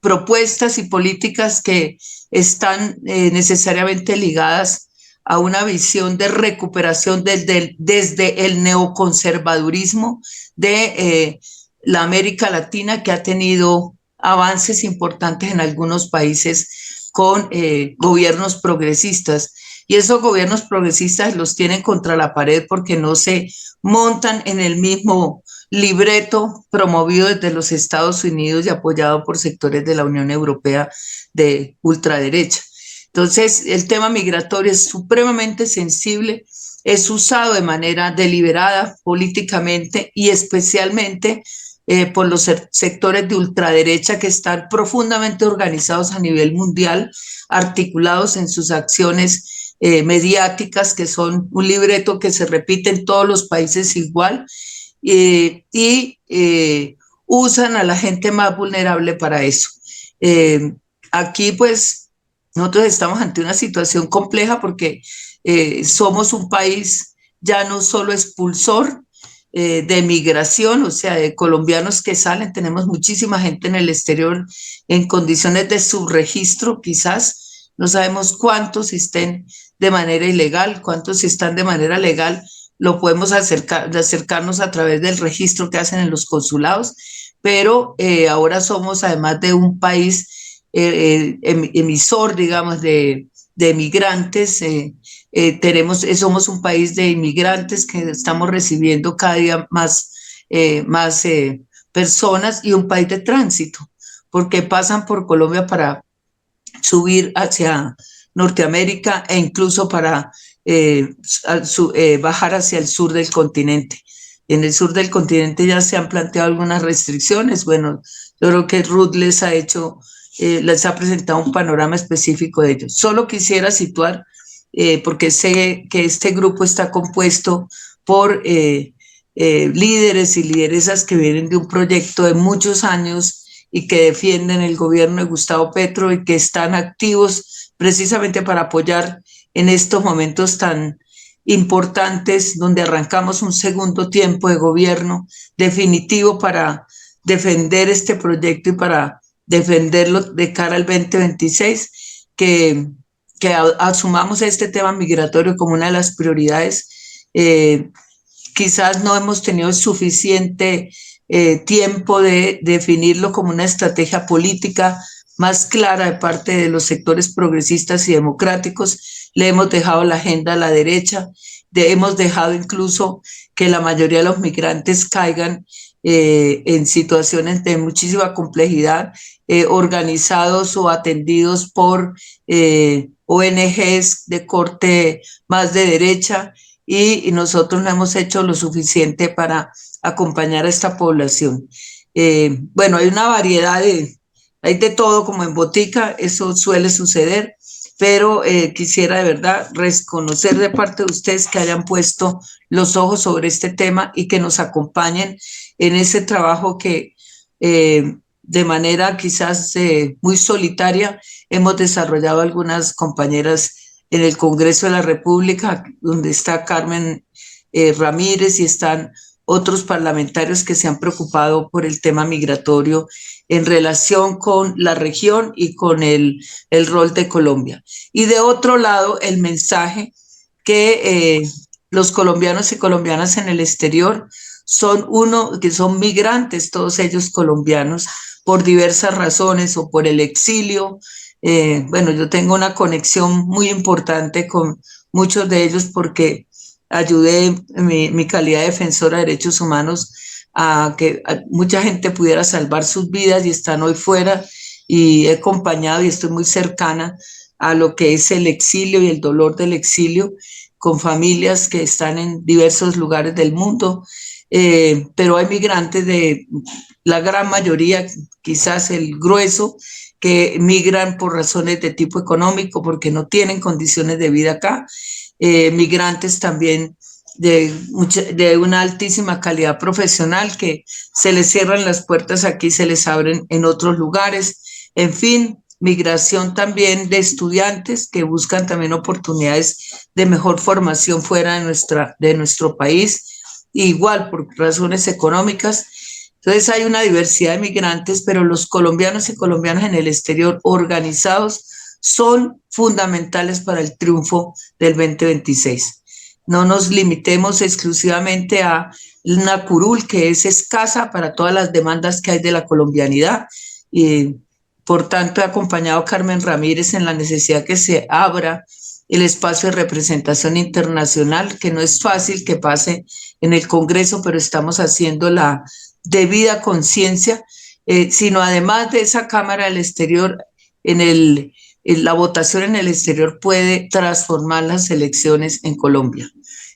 propuestas y políticas que están necesariamente ligadas a una visión de recuperación desde el neoconservadurismo, de la América Latina, que ha tenido avances importantes en algunos países con gobiernos progresistas. Y esos gobiernos progresistas los tienen contra la pared porque no se montan en el mismo libreto promovido desde los Estados Unidos y apoyado por sectores de la Unión Europea de ultraderecha. Entonces, el tema migratorio es supremamente sensible, es usado de manera deliberada políticamente y especialmente por los sectores de ultraderecha que están profundamente organizados a nivel mundial, articulados en sus acciones mediáticas, que son un libreto que se repite en todos los países igual, y usan a la gente más vulnerable para eso. Aquí pues nosotros estamos ante una situación compleja porque somos un país ya no solo expulsor de migración, o sea, de colombianos que salen, tenemos muchísima gente en el exterior en condiciones de subregistro, quizás, no sabemos cuántos estén de manera ilegal, cuántos están de manera legal, lo podemos acercarnos a través del registro que hacen en los consulados, pero ahora somos además de un país emisor, digamos, de migrantes, somos un país de inmigrantes que estamos recibiendo cada día más personas y un país de tránsito, porque pasan por Colombia para subir hacia Norteamérica e incluso para bajar hacia el sur del continente. En el sur del continente ya se han planteado algunas restricciones. Bueno, yo creo que Ruth les ha presentado un panorama específico de ellos. Solo quisiera situar, porque sé que este grupo está compuesto por líderes y lideresas que vienen de un proyecto de muchos años y que defienden el gobierno de Gustavo Petro y que están activos precisamente para apoyar en estos momentos tan importantes donde arrancamos un segundo tiempo de gobierno definitivo para defender este proyecto y para defenderlo de cara al 2026, que asumamos este tema migratorio como una de las prioridades. Quizás no hemos tenido suficiente tiempo de definirlo como una estrategia política más clara de parte de los sectores progresistas y democráticos. Le hemos dejado la agenda a la derecha, hemos dejado incluso que la mayoría de los migrantes caigan en situaciones de muchísima complejidad, organizados o atendidos por ONGs de corte más de derecha, y nosotros no hemos hecho lo suficiente para acompañar a esta población. Bueno, hay una variedad hay de todo como en botica, eso suele suceder, pero quisiera de verdad reconocer de parte de ustedes que hayan puesto los ojos sobre este tema y que nos acompañen en ese trabajo que de manera quizás muy solitaria hemos desarrollado algunas compañeras en el Congreso de la República, donde está Carmen Ramírez y están otros parlamentarios que se han preocupado por el tema migratorio en relación con la región y con el rol de Colombia. Y de otro lado, el mensaje que los colombianos y colombianas en el exterior que son migrantes, todos ellos colombianos, por diversas razones o por el exilio. Bueno, yo tengo una conexión muy importante con muchos de ellos porque ayudé en mi calidad de defensora de derechos humanos a que mucha gente pudiera salvar sus vidas y están hoy fuera, y he acompañado y estoy muy cercana a lo que es el exilio y el dolor del exilio con familias que están en diversos lugares del mundo, pero hay migrantes de la gran mayoría, quizás el grueso, que migran por razones de tipo económico porque no tienen condiciones de vida acá, migrantes también de una altísima calidad profesional que se les cierran las puertas aquí, se les abren en otros lugares, en fin, migración también de estudiantes que buscan también oportunidades de mejor formación fuera de nuestro país, igual por razones económicas. Entonces hay una diversidad de migrantes, pero los colombianos y colombianas en el exterior organizados son fundamentales para el triunfo del 2026. no nos limitemos exclusivamente a una curul que es escasa para todas las demandas que hay de la colombianidad. Y por tanto, he acompañado a Carmen Ramírez en la necesidad que se abra el espacio de representación internacional, que no es fácil que pase en el Congreso, pero estamos haciendo la debida conciencia, sino además de esa Cámara del Exterior, la votación en el exterior puede transformar las elecciones en Colombia,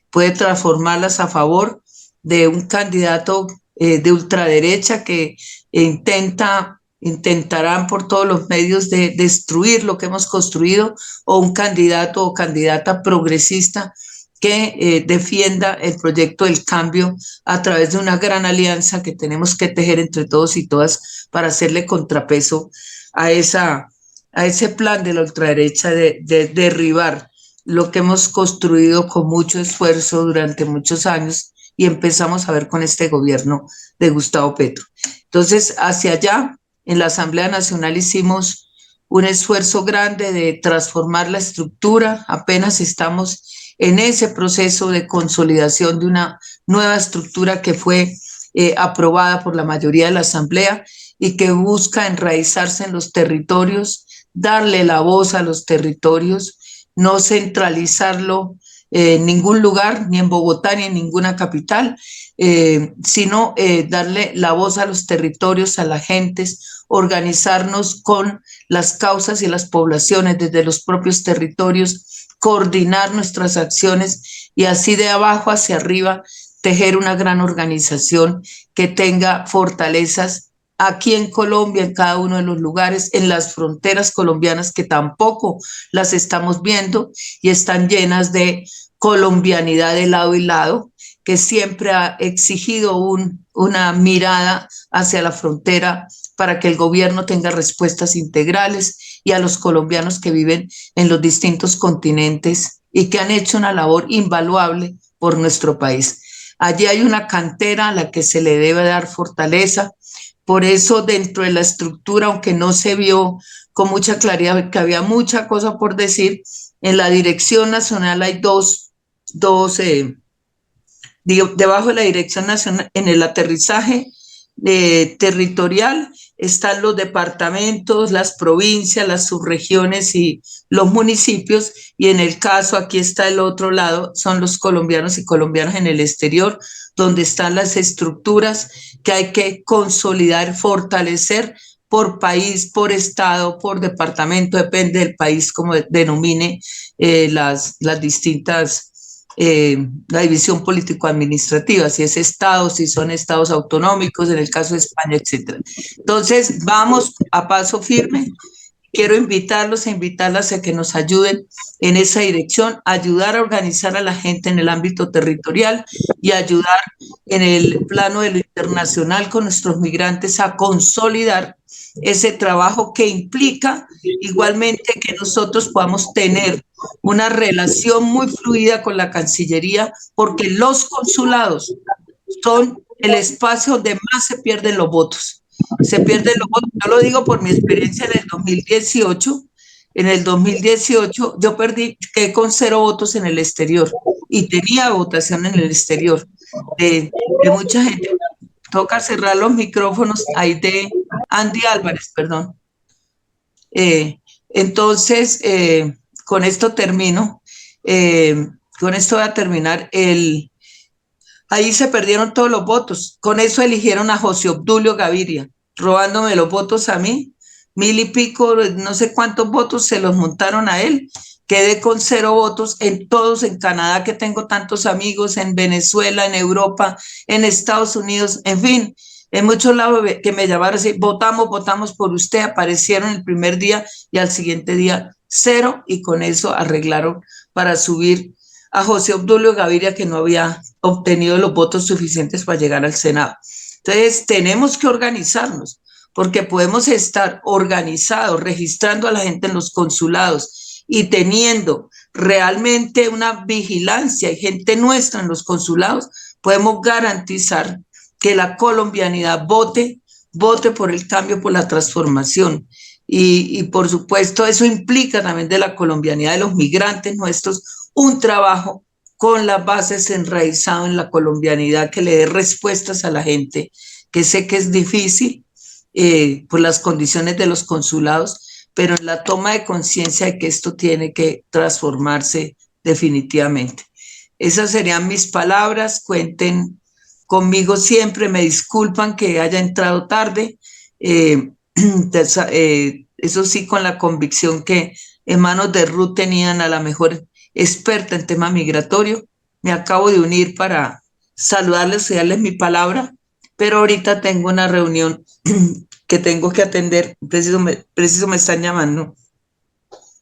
puede transformarlas a favor de un candidato de ultraderecha que intentarán por todos los medios de destruir lo que hemos construido, o un candidato o candidata progresista que defienda el proyecto del cambio a través de una gran alianza que tenemos que tejer entre todos y todas para hacerle contrapeso a ese plan de la ultraderecha de derribar lo que hemos construido con mucho esfuerzo durante muchos años y empezamos a ver con este gobierno de Gustavo Petro. Entonces, hacia allá, en la Asamblea Nacional hicimos un esfuerzo grande de transformar la estructura, apenas estamos en ese proceso de consolidación de una nueva estructura que fue aprobada por la mayoría de la Asamblea y que busca enraizarse en los territorios, darle la voz a los territorios, no centralizarlo en ningún lugar, ni en Bogotá, ni en ninguna capital, sino darle la voz a los territorios, a las gentes, organizarnos con las causas y las poblaciones desde los propios territorios, coordinar nuestras acciones y así de abajo hacia arriba tejer una gran organización que tenga fortalezas aquí en Colombia, en cada uno de los lugares, en las fronteras colombianas que tampoco las estamos viendo y están llenas de colombianidad de lado y lado, que siempre ha exigido una mirada hacia la frontera para que el gobierno tenga respuestas integrales, y a los colombianos que viven en los distintos continentes y que han hecho una labor invaluable por nuestro país. Allí hay una cantera a la que se le debe dar fortaleza. Por eso dentro de la estructura, aunque no se vio con mucha claridad que había mucha cosa por decir, en la Dirección Nacional hay debajo de la Dirección Nacional, en el aterrizaje territorial, están los departamentos, las provincias, las subregiones y los municipios, y en el caso, aquí está el otro lado, son los colombianos y colombianas en el exterior, donde están las estructuras que hay que consolidar, fortalecer por país, por estado, por departamento, depende del país como denomine las distintas la división político-administrativa, si es estado, si son estados autonómicos, en el caso de España, etcétera. Entonces, vamos a paso firme. Quiero invitarlos e invitarlas a que nos ayuden en esa dirección, ayudar a organizar a la gente en el ámbito territorial y ayudar en el plano de lo internacional con nuestros migrantes a consolidar ese trabajo que implica igualmente que nosotros podamos tener una relación muy fluida con la Cancillería, porque los consulados son el espacio donde más se pierden los votos. Se pierden los votos. Yo lo digo por mi experiencia en el 2018. En el 2018 yo quedé con 0 votos en el exterior y tenía votación en el exterior de mucha gente. Toca cerrar los micrófonos ahí de Andy Álvarez, perdón. Entonces, con esto termino. Con esto voy a terminar. Ahí se perdieron todos los votos. Con eso eligieron a José Obdulio Gaviria, robándome los votos a mí. 1000 y pico, no sé cuántos votos se los montaron a él. Quedé con 0 votos en todos, en Canadá, que tengo tantos amigos, en Venezuela, en Europa, en Estados Unidos, en fin, en muchos lados que me llamaron así, votamos por usted, aparecieron el primer día y al siguiente día 0, y con eso arreglaron para subir a José Obdulio Gaviria, que no había obtenido los votos suficientes para llegar al Senado. Entonces, tenemos que organizarnos, porque podemos estar organizados, registrando a la gente en los consulados y teniendo realmente una vigilancia y gente nuestra en los consulados, podemos garantizar que la colombianidad vote por el cambio, por la transformación. Y por supuesto, eso implica también de la colombianidad de los migrantes nuestros un trabajo con las bases enraizado en la colombianidad, que le dé respuestas a la gente, que sé que es difícil por las condiciones de los consulados, pero en la toma de conciencia de que esto tiene que transformarse definitivamente. Esas serían mis palabras. Cuenten conmigo siempre. Me disculpan que haya entrado tarde. Eso sí, con la convicción que en manos de Ruth tenían a la mejor experta en tema migratorio. Me acabo de unir para saludarles y darles mi palabra, pero ahorita tengo una reunión que tengo que atender. Preciso me están llamando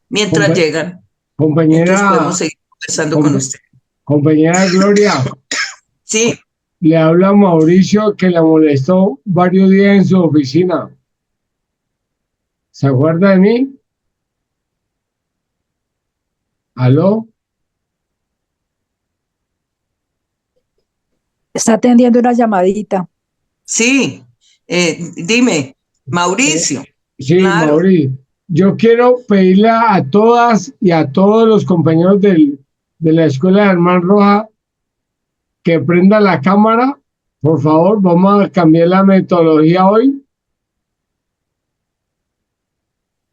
mientras Compa llegan. Entonces podemos compañera, seguir conversando con usted. compañera Gloria, Sí, le habla Mauricio, que la molestó varios días en su oficina. ¿Se acuerda de mí? ¿Aló? Está atendiendo una llamadita. sí. Dime, Mauricio. Sí, Claro. Mauricio. Yo quiero pedirle a todas y a todos los compañeros de la Escuela Germán Roja que prendan la cámara. Por favor, vamos a cambiar la metodología hoy.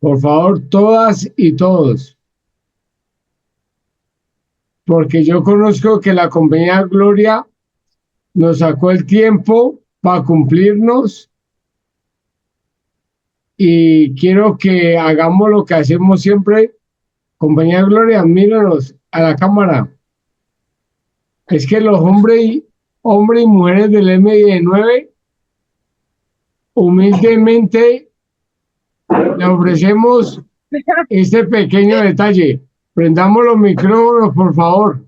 Por favor, todas y todos. Porque yo conozco que la compañía Gloria nos sacó el tiempo para cumplirnos y quiero que hagamos lo que hacemos siempre. Compañía Gloria, míranos a la cámara. Es que los hombres y mujeres del M19 humildemente le ofrecemos este pequeño detalle. Prendamos los micrófonos, por favor.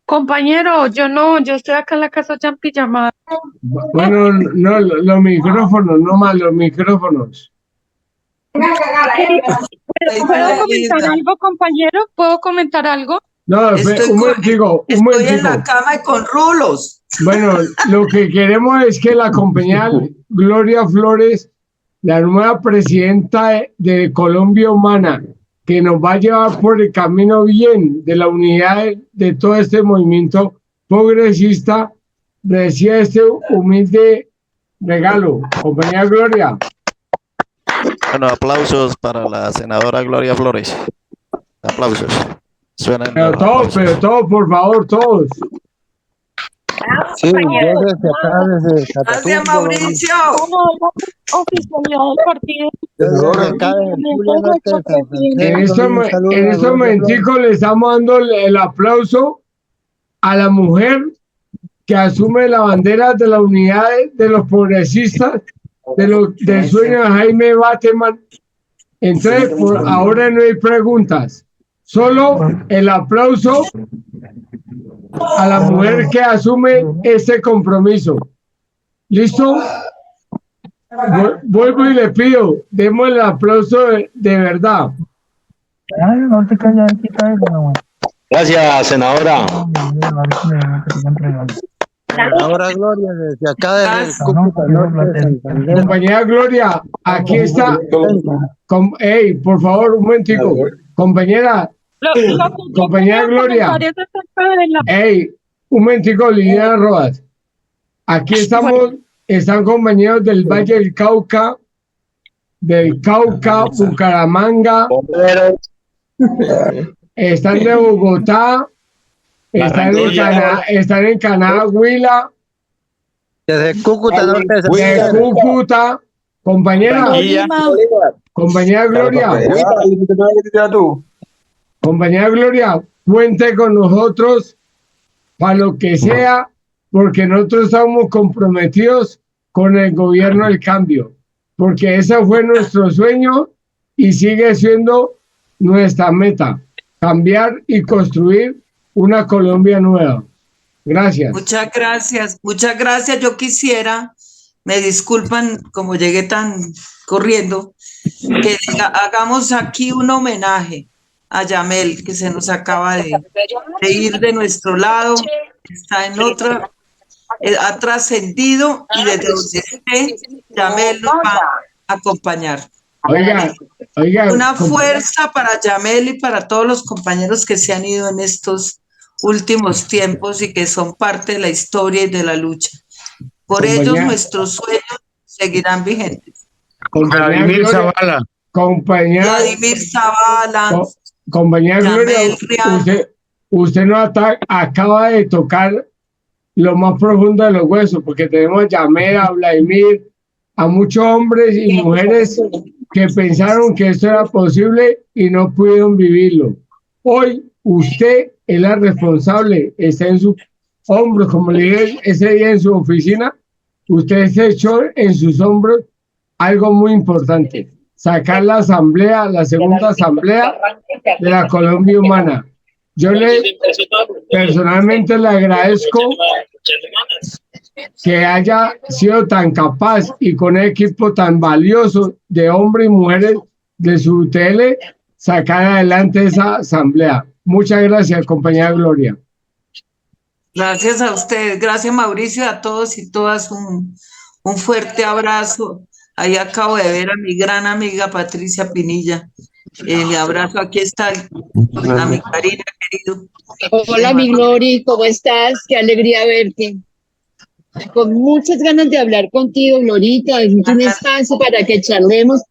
Compañero, yo estoy acá en la casa ya en pijamada. Bueno, no, los micrófonos, no más los micrófonos. ¿Puedo comentar algo, compañero? ¿Puedo comentar algo? No, Estoy, un momentico, un estoy en la momentico. cama y con rulos. Bueno, lo que queremos es que la compañía Gloria Flores, la nueva presidenta de Colombia Humana, que nos va a llevar por el camino bien de la unidad de todo este movimiento progresista, reciba este humilde regalo. Compañía Gloria. Bueno, aplausos para la senadora Gloria Flores. Aplausos. Suenan Pero los todos, aplausos. por favor, todos. Sí, yo desde acá, desde Gracias, Catatumbo, Mauricio. Oficialidad del partido. desde acá de Zulia Norte de San Francisco, En estos momenticos le estamos dando el aplauso a la mujer que asume la bandera de la unidad de los progresistas, del sueño de Jaime Bateman. Entonces, por ahora no hay preguntas, solo el aplauso a la mujer que asume este compromiso. ¿Listo? Vuelvo y le pido, demos el aplauso de verdad. Gracias, senadora. Senadora Gloria, desde acá de Cúcuta Norte de Santander. Compañera Gloria, aquí está. Hey, por favor, un momentico. Compañera, compañera Gloria. Hey, un momentico, Liliana Rojas. Aquí estamos, están compañeros del Valle del Cauca, Bucaramanga, están de Bogotá, están en Canadá, Huila, Desde Cúcuta Norte de de Santander. Cúcuta, compañera Gloria, compañera Gloria, cuente con nosotros para lo que sea, porque nosotros estamos comprometidos con el gobierno del cambio, porque ese fue nuestro sueño y sigue siendo nuestra meta, cambiar y construir una Colombia nueva. Gracias. Muchas gracias, muchas gracias. Yo quisiera, me disculpan como llegué tan corriendo, que hagamos aquí un homenaje a Yamel, que se nos acaba de ir de nuestro lado, está en otra, ha trascendido y desde donde esté, Yamel nos va a acompañar. Oiga, Una fuerza para Yamel y para todos los compañeros que se han ido en estos últimos tiempos y que son parte de la historia y de la lucha. Por ellos nuestros sueños seguirán vigentes. Vladimir Zavala. Vladimir Zavala. Compañera Gloria, usted nos acaba de tocar lo más profundo de los huesos, porque tenemos a Yamel, a Vladimir, a muchos hombres y mujeres que pensaron que esto era posible y no pudieron vivirlo. Hoy usted es la responsable, está en sus hombros, como le dije ese día en su oficina, usted se echó en sus hombros algo muy importante, sacar la asamblea, la segunda asamblea de la Colombia Humana. Yo personalmente le agradezco que haya sido tan capaz y con un equipo tan valioso de hombres y mujeres de su UTL sacar adelante esa asamblea. Muchas gracias, compañera Gloria. Gracias a ustedes, gracias Mauricio, a todos y todas un fuerte abrazo. Ahí acabo de ver a mi gran amiga Patricia Pinilla. Mi abrazo, aquí está a mi Karina, querido. Hola, mi Glory, ¿cómo estás? Qué alegría verte. Con muchas ganas de hablar contigo, Glorita, de un espacio para que charlemos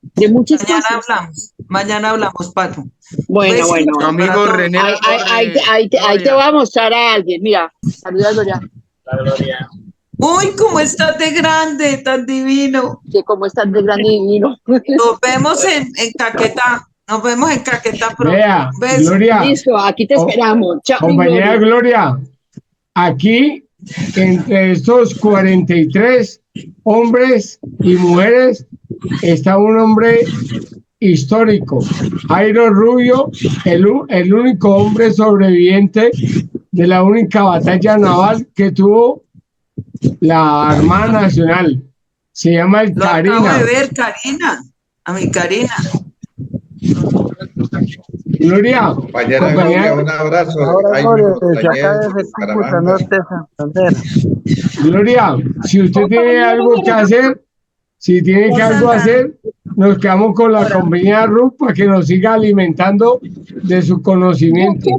de muchas cosas. Mañana hablamos, Pato. Bueno, amigo René. Ahí te voy a mostrar a alguien. Mira, saluda a Gloria. La Gloria. Uy, ¿cómo estás de grande, tan divino? ¿Cómo estás de grande y divino? Nos vemos en Caquetá. Nos vemos en Caquetá pronto. Vea, Gloria. Listo, aquí te esperamos. Chao, compañera Gloria, aquí entre estos 43 hombres y mujeres está un hombre histórico, Jairo Rubio, el único hombre sobreviviente de la única batalla naval que tuvo la Armada Nacional. Se llama el Karina. Acabo de ver, Karina, a mi Karina. Gloria, compañera, un abrazo. Gloria, si usted tiene algo que hacer, nos quedamos con la compañía Ruth para que nos siga alimentando de su conocimiento.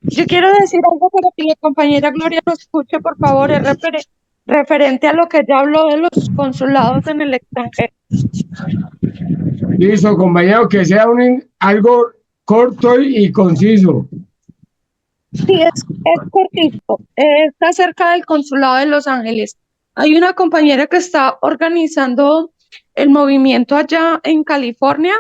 Yo quiero decir algo para que la compañera Gloria lo escuche, por favor, es referente a lo que ya habló de los consulados en el extranjero. Listo, compañero, que sea algo corto y conciso. Sí, es cortito. Está cerca del consulado de Los Ángeles. Hay una compañera que está organizando el movimiento allá en California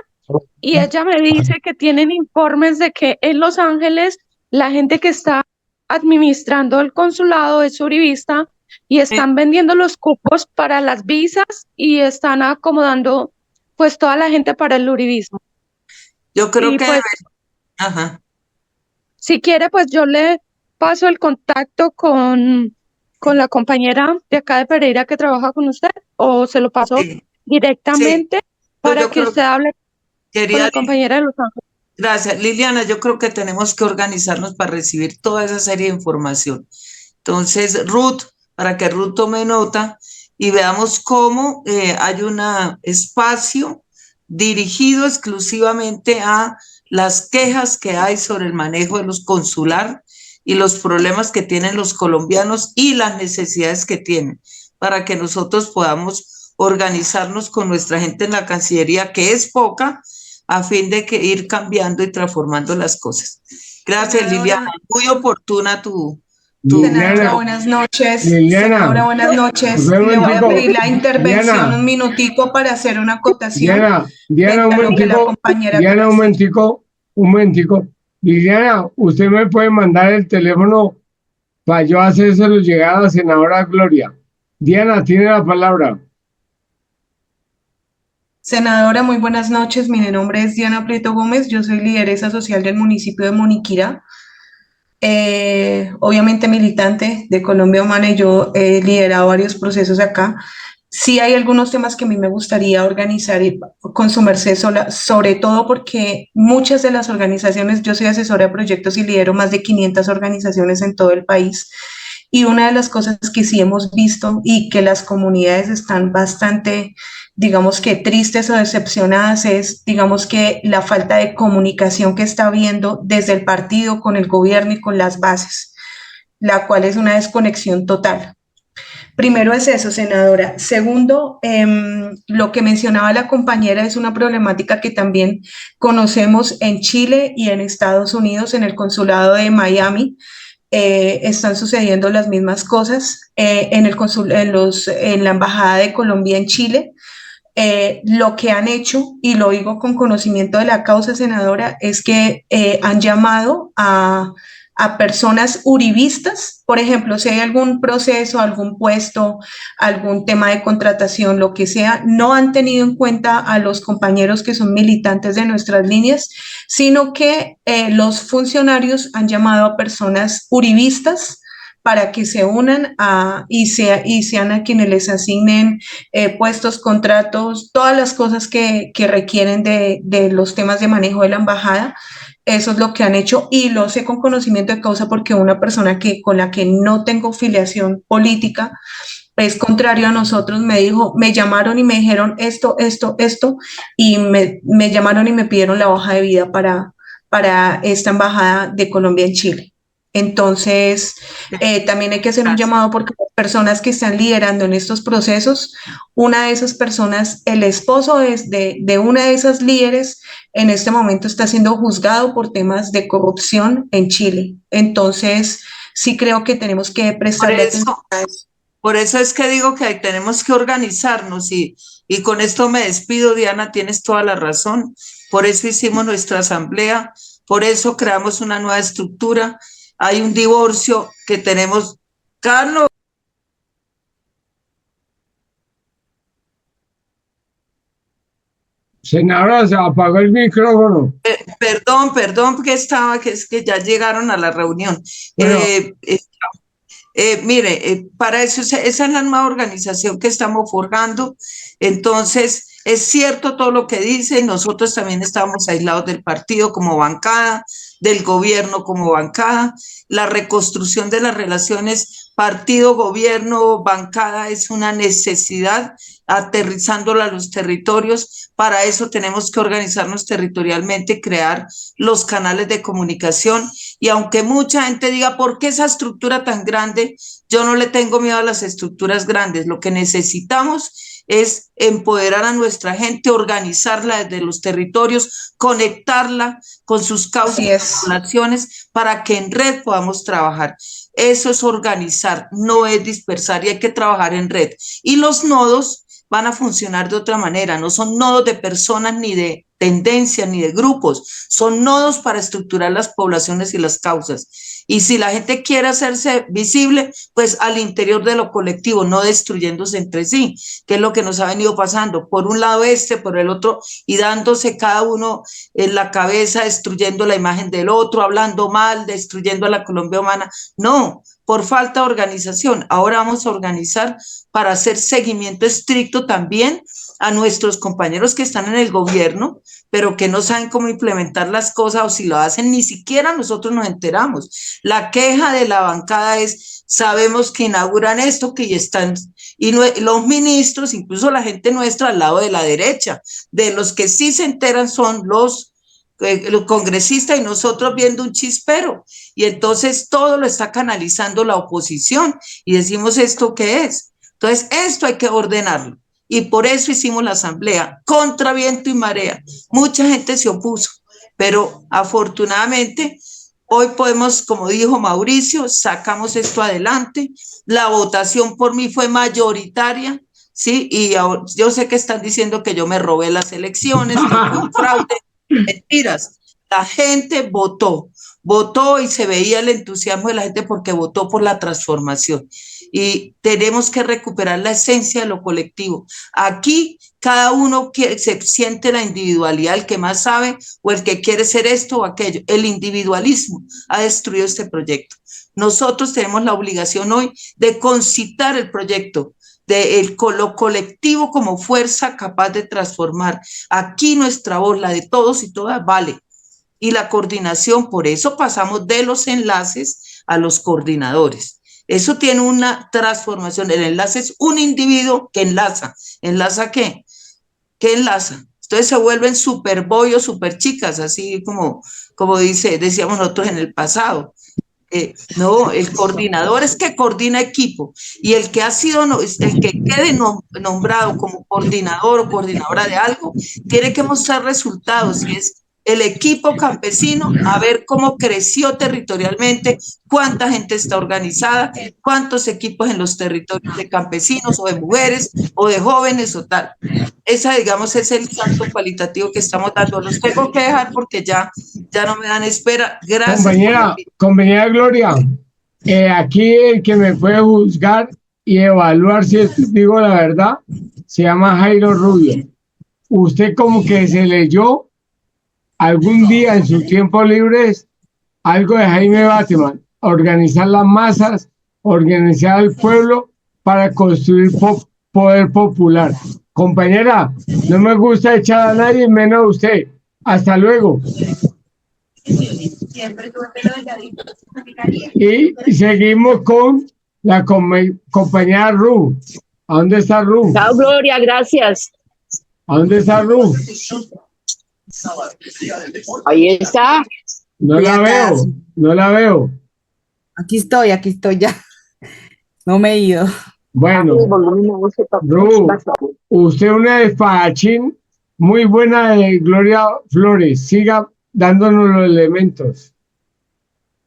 y ella me dice que tienen informes de que en Los Ángeles la gente que está administrando el consulado es uribista y están vendiendo los cupos para las visas y están acomodando pues toda la gente para el uribismo. Yo creo que... Pues, ajá. Si quiere, pues yo le paso el contacto con la compañera de acá de Pereira que trabaja con usted, o se lo paso directamente para que usted hable con la compañera de Los Ángeles. Gracias, Liliana. Yo creo que tenemos que organizarnos para recibir toda esa serie de información. Entonces, Ruth, para que Ruth tome nota y veamos cómo hay un espacio dirigido exclusivamente a las quejas que hay sobre el manejo de los consular y los problemas que tienen los colombianos y las necesidades que tienen, para que nosotros podamos organizarnos con nuestra gente en la Cancillería, que es poca, a fin de que ir cambiando y transformando las cosas. Gracias, Liliana. Muy oportuna tu Senadora, buenas noches. Senadora, buenas noches. Le voy a pedir la intervención un minutico para hacer una acotación. Diana, un momentico. Liliana, usted me puede mandar el teléfono para yo hacérselo llegar a la senadora Gloria. Diana, tiene la palabra. Senadora, muy buenas noches. Mi nombre es Diana Prieto Gómez. Yo soy lideresa social del municipio de Moniquirá. Obviamente militante de Colombia Humana y yo he liderado varios procesos acá. Sí hay algunos temas que a mí me gustaría organizar con su merced sobre todo porque muchas de las organizaciones, yo soy asesora de proyectos y lidero más de 500 organizaciones en todo el país. Y una de las cosas que sí hemos visto y que las comunidades están bastante, digamos que tristes o decepcionadas es, digamos que la falta de comunicación que está habiendo desde el partido con el gobierno y con las bases, la cual es una desconexión total. Primero es eso, senadora. Segundo, lo que mencionaba la compañera es una problemática que también conocemos en Chile y en Estados Unidos, en el consulado de Miami. Están sucediendo las mismas cosas en la Embajada de Colombia en Chile. Lo que han hecho, y lo digo con conocimiento de la causa, senadora, es que han llamado a personas uribistas, por ejemplo, si hay algún proceso, algún puesto, algún tema de contratación, lo que sea, no han tenido en cuenta a los compañeros que son militantes de nuestras líneas, sino que los funcionarios han llamado a personas uribistas para que se unan y sean a quienes les asignen puestos, contratos, todas las cosas que requieren de los temas de manejo de la embajada. Eso es lo que han hecho y lo sé con conocimiento de causa porque una persona con la que no tengo filiación política es contrario a nosotros, me dijo, me llamaron y me dijeron esto, y me llamaron y me pidieron la hoja de vida para esta embajada de Colombia en Chile. Entonces, también hay que hacer un llamado porque las personas que están liderando en estos procesos, una de esas personas, el esposo de una de esas líderes, en este momento está siendo juzgado por temas de corrupción en Chile. Entonces, sí creo que tenemos que prestarle atención a eso. Por eso es que digo que tenemos que organizarnos y con esto me despido, Diana, tienes toda la razón. Por eso hicimos nuestra asamblea, por eso creamos una nueva estructura. Hay un divorcio que tenemos, Carlos. Senadora, se apagó el micrófono. Perdón, porque es que ya llegaron a la reunión. Bueno. Mire, para eso, esa es la nueva organización que estamos forjando. Entonces, es cierto todo lo que dice. Nosotros también estamos aislados del partido como bancada, del gobierno como bancada. La reconstrucción de las relaciones partido, gobierno, bancada es una necesidad, aterrizándola a los territorios. Para eso tenemos que organizarnos territorialmente, crear los canales de comunicación. Y aunque mucha gente diga, ¿por qué esa estructura tan grande? Yo no le tengo miedo a las estructuras grandes. Lo que necesitamos es empoderar a nuestra gente, organizarla desde los territorios, conectarla con sus causas y relaciones para que en red podamos trabajar. Eso es organizar, no es dispersar, y hay que trabajar en red. Y los nodos van a funcionar de otra manera, no son nodos de personas ni de tendencias ni de grupos, son nodos para estructurar las poblaciones y las causas. Y si la gente quiere hacerse visible, pues al interior de lo colectivo, no destruyéndose entre sí, que es lo que nos ha venido pasando, por un lado por el otro, y dándose cada uno en la cabeza, destruyendo la imagen del otro, hablando mal, destruyendo a la Colombia humana. No, por falta de organización. Ahora vamos a organizar para hacer seguimiento estricto también a nuestros compañeros que están en el gobierno, pero que no saben cómo implementar las cosas, o si lo hacen, ni siquiera nosotros nos enteramos. La queja de la bancada es, sabemos que inauguran esto, que ya están, y los ministros, incluso la gente nuestra al lado de la derecha, de los que sí se enteran son los congresistas, y nosotros viendo un chispero, y entonces todo lo está canalizando la oposición, y decimos, ¿esto qué es? Entonces, esto hay que ordenarlo. Y por eso hicimos la asamblea, contra viento y marea. Mucha gente se opuso, pero afortunadamente hoy podemos, como dijo Mauricio, sacamos esto adelante. La votación por mí fue mayoritaria, ¿sí? Y ahora, yo sé que están diciendo que yo me robé las elecciones, que fue un fraude. Mentiras. La gente votó y se veía el entusiasmo de la gente porque votó por la transformación. Y tenemos que recuperar la esencia de lo colectivo. Aquí cada uno se siente la individualidad, el que más sabe o el que quiere ser esto o aquello. El individualismo ha destruido este proyecto. Nosotros tenemos la obligación hoy de concitar el proyecto, de lo colectivo como fuerza capaz de transformar. Aquí nuestra voz, la de todos y todas, vale. Y la coordinación, por eso pasamos de los enlaces a los coordinadores. Eso tiene una transformación. El enlace es un individuo que enlaza. ¿Enlaza qué? ¿Qué enlaza? Entonces se vuelven súper bollos, súper chicas, así como decíamos nosotros en el pasado. No, el coordinador es que coordina equipo y el que ha sido, el que quede nombrado como coordinador o coordinadora de algo, tiene que mostrar resultados y es el equipo campesino a ver cómo creció territorialmente, cuánta gente está organizada, cuántos equipos en los territorios de campesinos o de mujeres o de jóvenes o tal. Esa, digamos, es el salto cualitativo que estamos dando. Los tengo que dejar porque ya no me dan espera. Gracias. Compañera Gloria, aquí el que me puede juzgar y evaluar si digo la verdad se llama Jairo Rubio. Usted como que se leyó algún día en sus tiempos libres algo de Jaime Bateman, organizar las masas, organizar al pueblo para construir poder popular. Compañera, no me gusta echar a nadie, menos a usted. Hasta luego. Y seguimos con la compañera Ru. ¿A dónde está Ru? Chao, Gloria, gracias. ¿A dónde está Ru? Ahí está. No la veo, no la veo. Aquí estoy ya. No me he ido. Bueno, Ru, usted una despachín muy buena de Gloria Flores. Siga dándonos los elementos.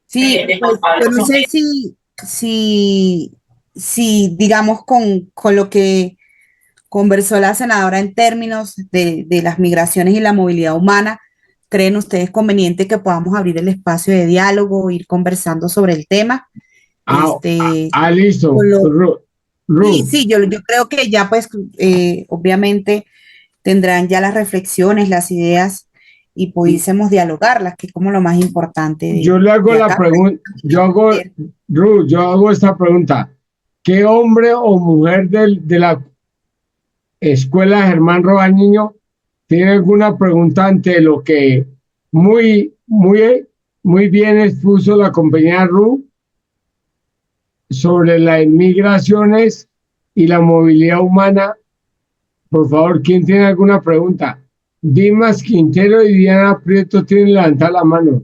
Sí, pues, yo no sé si digamos, con lo que conversó la senadora en términos de las migraciones y la movilidad humana, ¿creen ustedes conveniente que podamos abrir el espacio de diálogo, ir conversando sobre el tema? Listo. Sí, yo creo que ya pues obviamente tendrán ya las reflexiones, las ideas y pudiésemos dialogarlas, que es como lo más importante. Yo le hago la pregunta, yo hago esta pregunta. ¿Qué hombre o mujer de la escuela Germán Rojas Niño tiene alguna pregunta ante lo que muy bien expuso la compañera Ru sobre las migraciones y la movilidad humana? Por favor, ¿quién tiene alguna pregunta? Dimas Quintero y Diana Prieto tienen levantar la mano.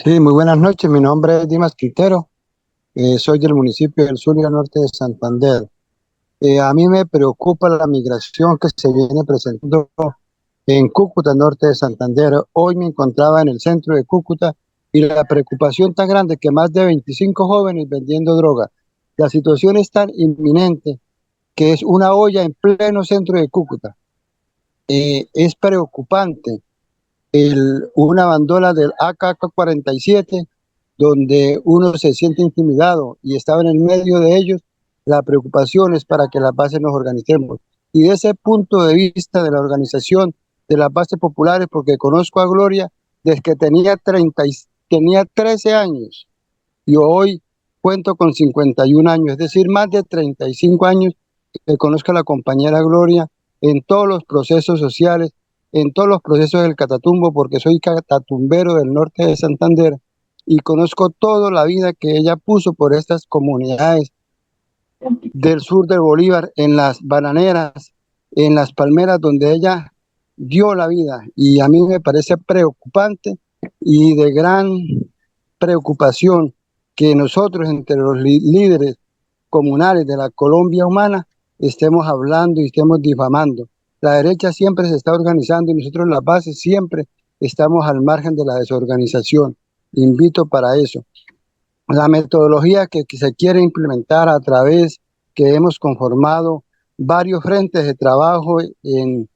Sí, muy buenas noches. Mi nombre es Dimas Quintero. Soy del municipio del Zulia Norte de Santander. A mí me preocupa la migración que se viene presentando en Cúcuta, norte de Santander. Hoy me encontraba en el centro de Cúcuta y la preocupación tan grande que más de 25 jóvenes vendiendo droga. La situación es tan inminente que es una olla en pleno centro de Cúcuta. Es preocupante una bandola del AK-47 donde uno se siente intimidado y estaba en el medio de ellos. La preocupación es para que las bases nos organicemos. Y de ese punto de vista de la organización de las bases populares, porque conozco a Gloria desde que tenía 13 años y hoy cuento con 51 años, es decir, más de 35 años que conozco a la compañera Gloria en todos los procesos sociales, en todos los procesos del Catatumbo, porque soy catatumbero del norte de Santander y conozco toda la vida que ella puso por estas comunidades del sur de Bolívar, en las bananeras, en las palmeras, donde ella dio la vida. Y a mí me parece preocupante y de gran preocupación que nosotros, entre los líderes comunales de la Colombia humana, estemos hablando y estemos difamando. La derecha siempre se está organizando y nosotros las bases siempre estamos al margen de la desorganización. Invito para eso. La metodología que se quiere implementar a través que hemos conformado varios frentes de trabajo en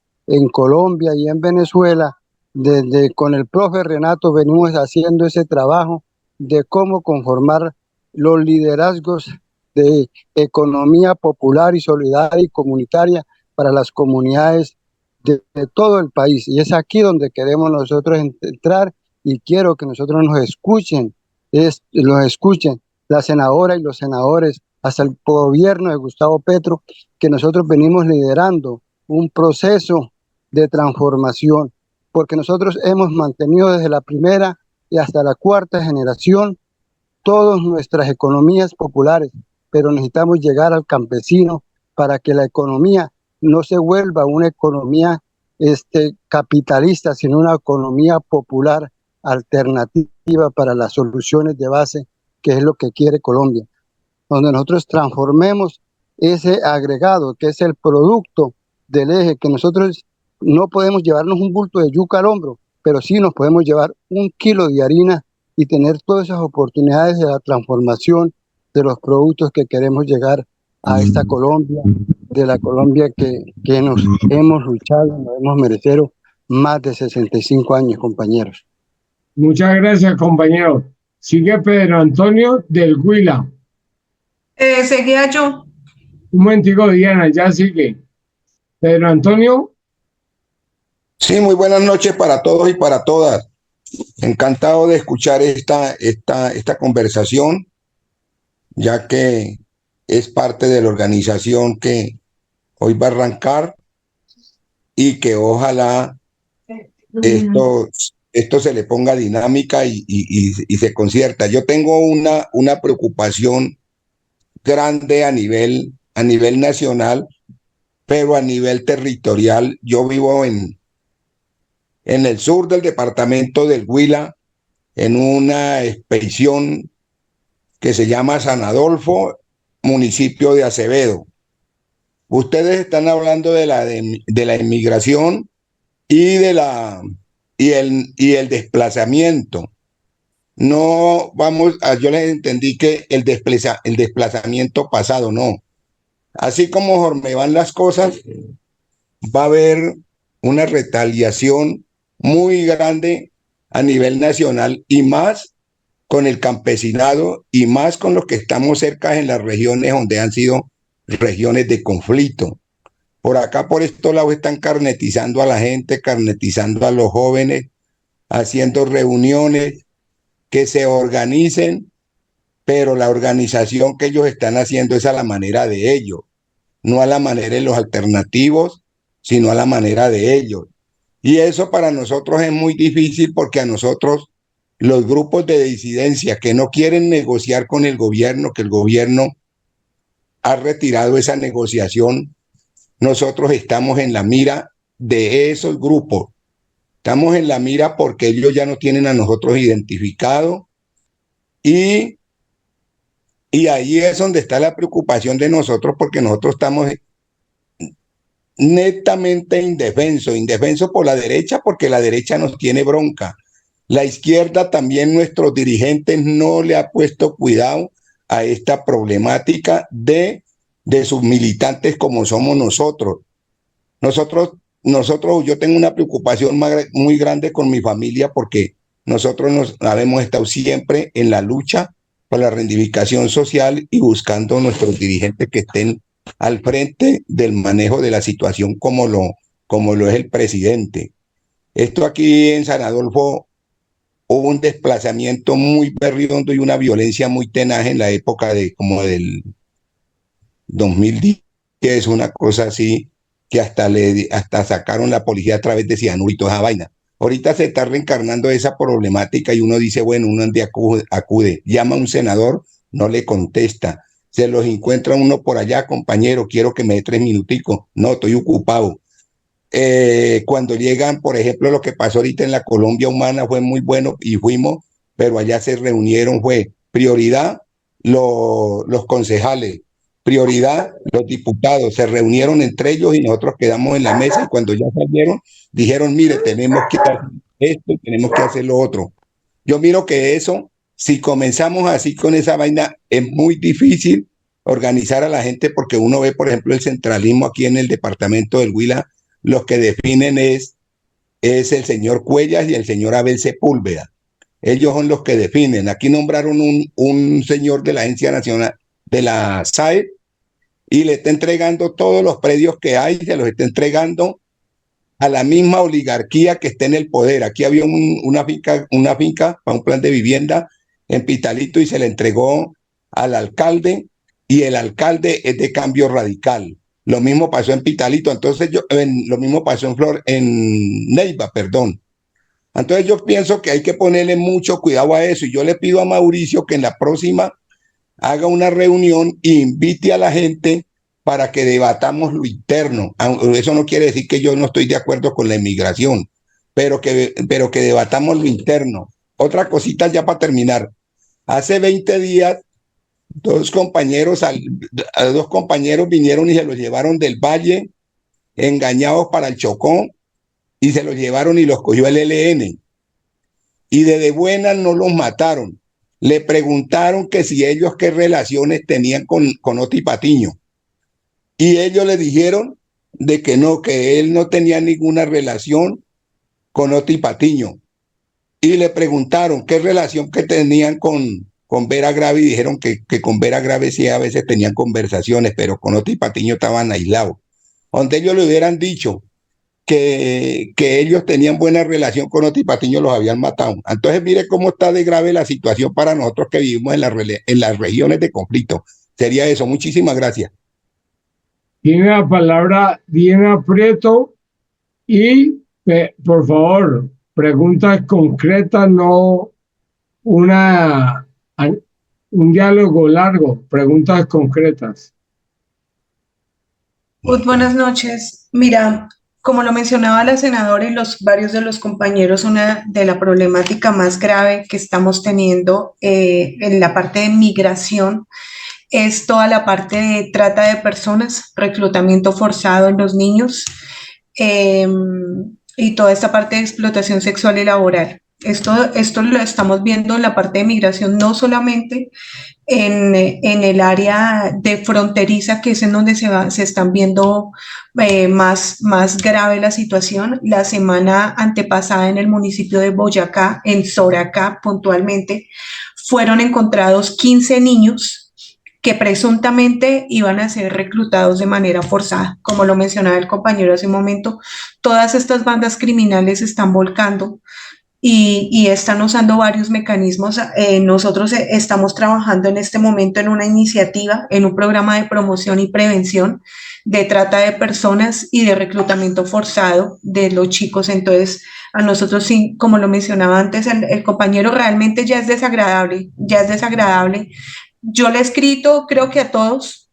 Colombia y en Venezuela, desde con el profe Renato venimos haciendo ese trabajo de cómo conformar los liderazgos de economía popular y solidaria y comunitaria para las comunidades de todo el país. Y es aquí donde queremos nosotros entrar y quiero que nosotros nos escuchen, la senadora y los senadores, hasta el gobierno de Gustavo Petro, que nosotros venimos liderando un proceso de transformación, porque nosotros hemos mantenido desde la primera y hasta la cuarta generación todas nuestras economías populares, pero necesitamos llegar al campesino para que la economía no se vuelva una economía capitalista, sino una economía popular alternativa para las soluciones de base, que es lo que quiere Colombia, donde nosotros transformemos ese agregado, que es el producto del eje, que nosotros no podemos llevarnos un bulto de yuca al hombro, pero sí nos podemos llevar 1 kilo de harina y tener todas esas oportunidades de la transformación de los productos que queremos llegar a esta Colombia, de la Colombia que nos hemos luchado, nos hemos merecido más de 65 años, compañeros. Muchas gracias, compañero. Sigue Pedro Antonio del Huila. Seguía yo. Un momentico, Diana, ya sigue. Pedro Antonio. Sí, muy buenas noches para todos y para todas. Encantado de escuchar esta conversación, ya que es parte de la organización que hoy va a arrancar y que ojalá esto se le ponga dinámica y se concierta. Yo tengo una preocupación grande a nivel nacional, pero a nivel territorial. Yo vivo en el sur del departamento del Huila, en una expedición que se llama San Adolfo, municipio de Acevedo. Ustedes están hablando de la inmigración y el desplazamiento. No vamos yo les entendí que el desplazamiento pasado, no. Así como me van las cosas, va a haber una retaliación muy grande a nivel nacional y más con el campesinado y más con los que estamos cerca en las regiones donde han sido regiones de conflicto. Por acá, por estos lados, están carnetizando a la gente, carnetizando a los jóvenes, haciendo reuniones, que se organicen, pero la organización que ellos están haciendo es a la manera de ellos, no a la manera de los alternativos, sino a la manera de ellos. Y eso para nosotros es muy difícil porque a nosotros, los grupos de disidencia que no quieren negociar con el gobierno, que el gobierno ha retirado esa negociación, nosotros estamos en la mira de esos grupos. Estamos en la mira porque ellos ya no tienen a nosotros identificados y ahí es donde está la preocupación de nosotros, porque nosotros estamos netamente indefensos por la derecha, porque la derecha nos tiene bronca. La izquierda también, nuestros dirigentes no le ha puesto cuidado a esta problemática de sus militantes como somos nosotros. Yo tengo una preocupación muy grande con mi familia porque nosotros hemos estado siempre en la lucha por la reivindicación social y buscando nuestros dirigentes que estén al frente del manejo de la situación como lo es el presidente. Esto aquí en San Adolfo hubo un desplazamiento muy berriondo y una violencia muy tenaz en la época como del 2010, que es una cosa así que hasta sacaron la policía a través de cianuro y toda esa vaina. Ahorita se está reencarnando esa problemática y uno dice, bueno, uno acude, llama a un senador, no le contesta, se los encuentra uno por allá, compañero, quiero que me dé 3 minuticos, no, estoy ocupado. Cuando llegan, por ejemplo, lo que pasó ahorita en la Colombia Humana fue muy bueno y fuimos, pero allá se reunieron, fue prioridad los concejales, prioridad los diputados, se reunieron entre ellos y nosotros quedamos en la mesa y cuando ya salieron, dijeron, mire, tenemos que hacer esto, tenemos que hacer lo otro. Yo miro que eso, si comenzamos así con esa vaina, es muy difícil organizar a la gente porque uno ve, por ejemplo, el centralismo aquí en el departamento del Huila, los que definen es el señor Cuellas y el señor Abel Sepúlveda. Ellos son los que definen. Aquí nombraron un señor de la Agencia Nacional de la SAE y le está entregando todos los predios que hay, se los está entregando a la misma oligarquía que está en el poder. Aquí había una finca para un plan de vivienda en Pitalito y se le entregó al alcalde y el alcalde es de Cambio Radical. Lo mismo pasó en Pitalito, entonces lo mismo pasó en Neiva, perdón. Entonces yo pienso que hay que ponerle mucho cuidado a eso y yo le pido a Mauricio que en la próxima haga una reunión e invite a la gente para que debatamos lo interno. Eso no quiere decir que yo no estoy de acuerdo con la inmigración, pero que debatamos lo interno. Otra cosita ya para terminar. Hace 20 días, dos compañeros vinieron y se los llevaron del Valle, engañados para el Chocó, y se los llevaron y los cogió el ELN. Y de buenas no los mataron. Le preguntaron que si ellos qué relaciones tenían con Oti Patiño. Y ellos le dijeron de que no, que él no tenía ninguna relación con Oti Patiño. Y le preguntaron qué relación que tenían con Vera Grave y dijeron que con Vera Grave sí a veces tenían conversaciones, pero con Oti Patiño estaban aislados. Donde ellos le hubieran dicho que ellos tenían buena relación con Oti Patiño, los habían matado. Entonces mire cómo está de grave la situación para nosotros que vivimos en las regiones de conflicto. Sería eso. Muchísimas gracias. Tiene la palabra Diana Prieto y, por favor, preguntas concretas, no un diálogo largo, preguntas concretas. Buenas noches. Mira, como lo mencionaba la senadora y varios de los compañeros, una de la problemática más grave que estamos teniendo en la parte de migración es toda la parte de trata de personas, reclutamiento forzado en los niños y toda esta parte de explotación sexual y laboral. Esto lo estamos viendo en la parte de migración, no solamente en el área de fronteriza, que es en donde se están viendo más grave la situación. La semana antepasada en el municipio de Boyacá, en Soracá puntualmente, fueron encontrados 15 niños que presuntamente iban a ser reclutados de manera forzada. Como lo mencionaba el compañero hace un momento, todas estas bandas criminales están volcando y están usando varios mecanismos. Nosotros estamos trabajando en este momento en una iniciativa, en un programa de promoción y prevención de trata de personas y de reclutamiento forzado de los chicos. Entonces, a nosotros, sí, como lo mencionaba antes, el compañero, realmente ya es desagradable, Yo le he escrito, creo que a todos,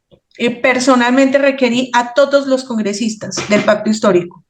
personalmente requerí a todos los congresistas del Pacto Histórico.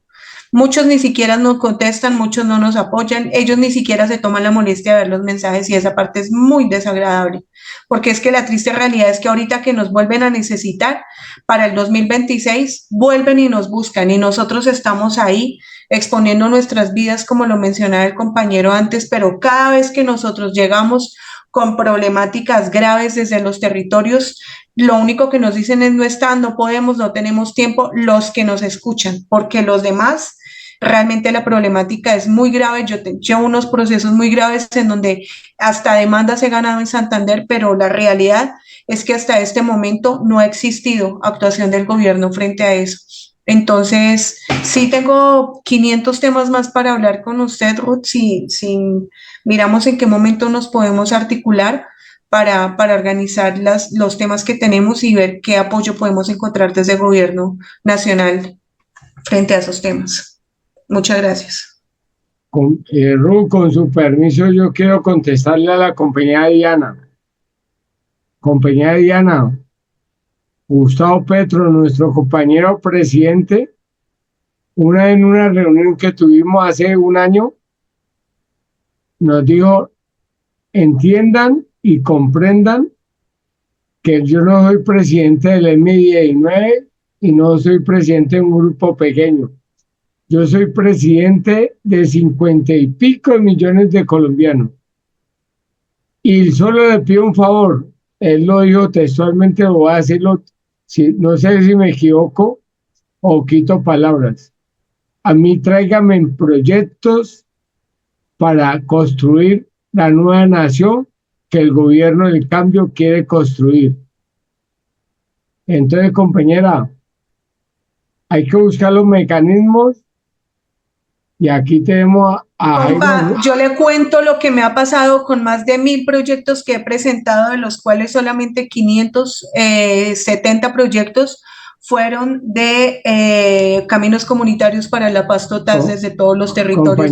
Muchos ni siquiera nos contestan, muchos no nos apoyan, ellos ni siquiera se toman la molestia de ver los mensajes y esa parte es muy desagradable, porque es que la triste realidad es que ahorita que nos vuelven a necesitar, para el 2026 vuelven y nos buscan y nosotros estamos ahí exponiendo nuestras vidas, como lo mencionaba el compañero antes, pero cada vez que nosotros llegamos con problemáticas graves desde los territorios, lo único que nos dicen es no están, no podemos, no tenemos tiempo, los que nos escuchan, porque los demás, realmente la problemática es muy grave. Yo llevo unos procesos muy graves en donde hasta demandas he ganado en Santander, pero la realidad es que hasta este momento no ha existido actuación del gobierno frente a eso. Entonces, sí tengo 500 temas más para hablar con usted, Ruth, si miramos en qué momento nos podemos articular para organizar los temas que tenemos y ver qué apoyo podemos encontrar desde el gobierno nacional frente a esos temas. Muchas gracias. Ruth, con su permiso, yo quiero contestarle a la compañera Diana. Compañera Diana, Gustavo Petro, nuestro compañero presidente, en una reunión que tuvimos hace un año, nos dijo, entiendan y comprendan que yo no soy presidente del M19 y no soy presidente de un grupo pequeño. Yo soy presidente de 50 y pico millones de colombianos. Y solo le pido un favor, él lo dijo textualmente, voy a decirlo, no sé si me equivoco o quito palabras. A mí tráigame proyectos para construir la nueva nación que el gobierno del cambio quiere construir. Entonces, compañera, hay que buscar los mecanismos y aquí tenemos Compa, yo le cuento lo que me ha pasado con más de 1000 proyectos que he presentado, de los cuales solamente 570 proyectos fueron de caminos comunitarios para la paz total desde todos los territorios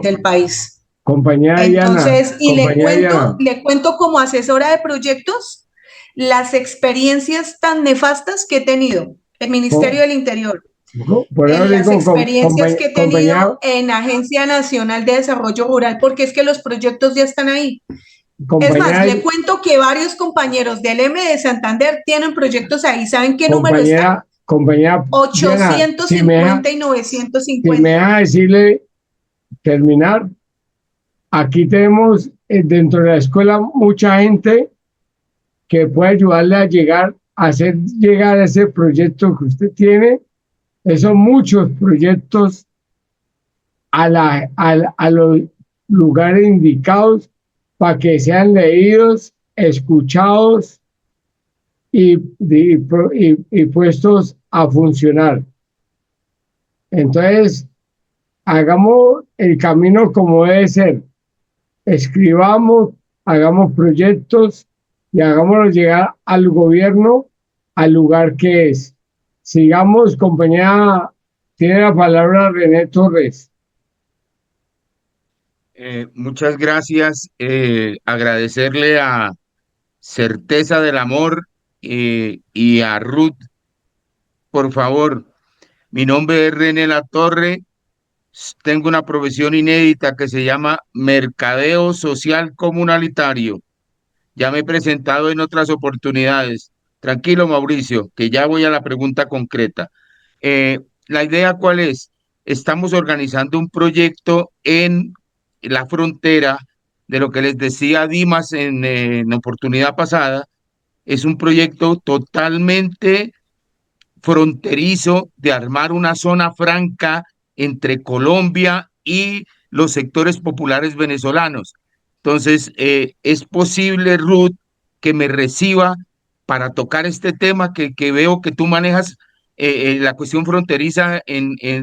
del país. Compañera Entonces, Diana, le cuento como asesora de proyectos las experiencias tan nefastas que he tenido en el Ministerio del Interior, en las experiencias que he tenido en Agencia Nacional de Desarrollo Rural, porque es que los proyectos ya están ahí. Es más, le cuento que varios compañeros del M de Santander tienen proyectos ahí. ¿Saben qué número está? Compañera 850 Diana, y 950. Si me deja decirle, terminar, aquí tenemos dentro de la escuela mucha gente que puede ayudarle a hacer llegar a ese proyecto que usted tiene. Esos muchos proyectos a los lugares indicados para que sean leídos, escuchados y puestos a funcionar. Entonces, hagamos el camino como debe ser. Escribamos, hagamos proyectos y hagámoslos llegar al gobierno al lugar que es. Sigamos, compañera, tiene la palabra René Torres. Muchas gracias. Agradecerle a Certeza del Amor y a Ruth, por favor. Mi nombre es René Latorre. Tengo una profesión inédita que se llama Mercadeo Social Comunitario. Ya me he presentado en otras oportunidades. Tranquilo, Mauricio, que ya voy a la pregunta concreta. La idea, ¿cuál es? Estamos organizando un proyecto en la frontera de lo que les decía Dimas en oportunidad pasada. Es un proyecto totalmente fronterizo de armar una zona franca entre Colombia y los sectores populares venezolanos. Entonces, es posible, Ruth, que me reciba para tocar este tema que veo que tú manejas la cuestión fronteriza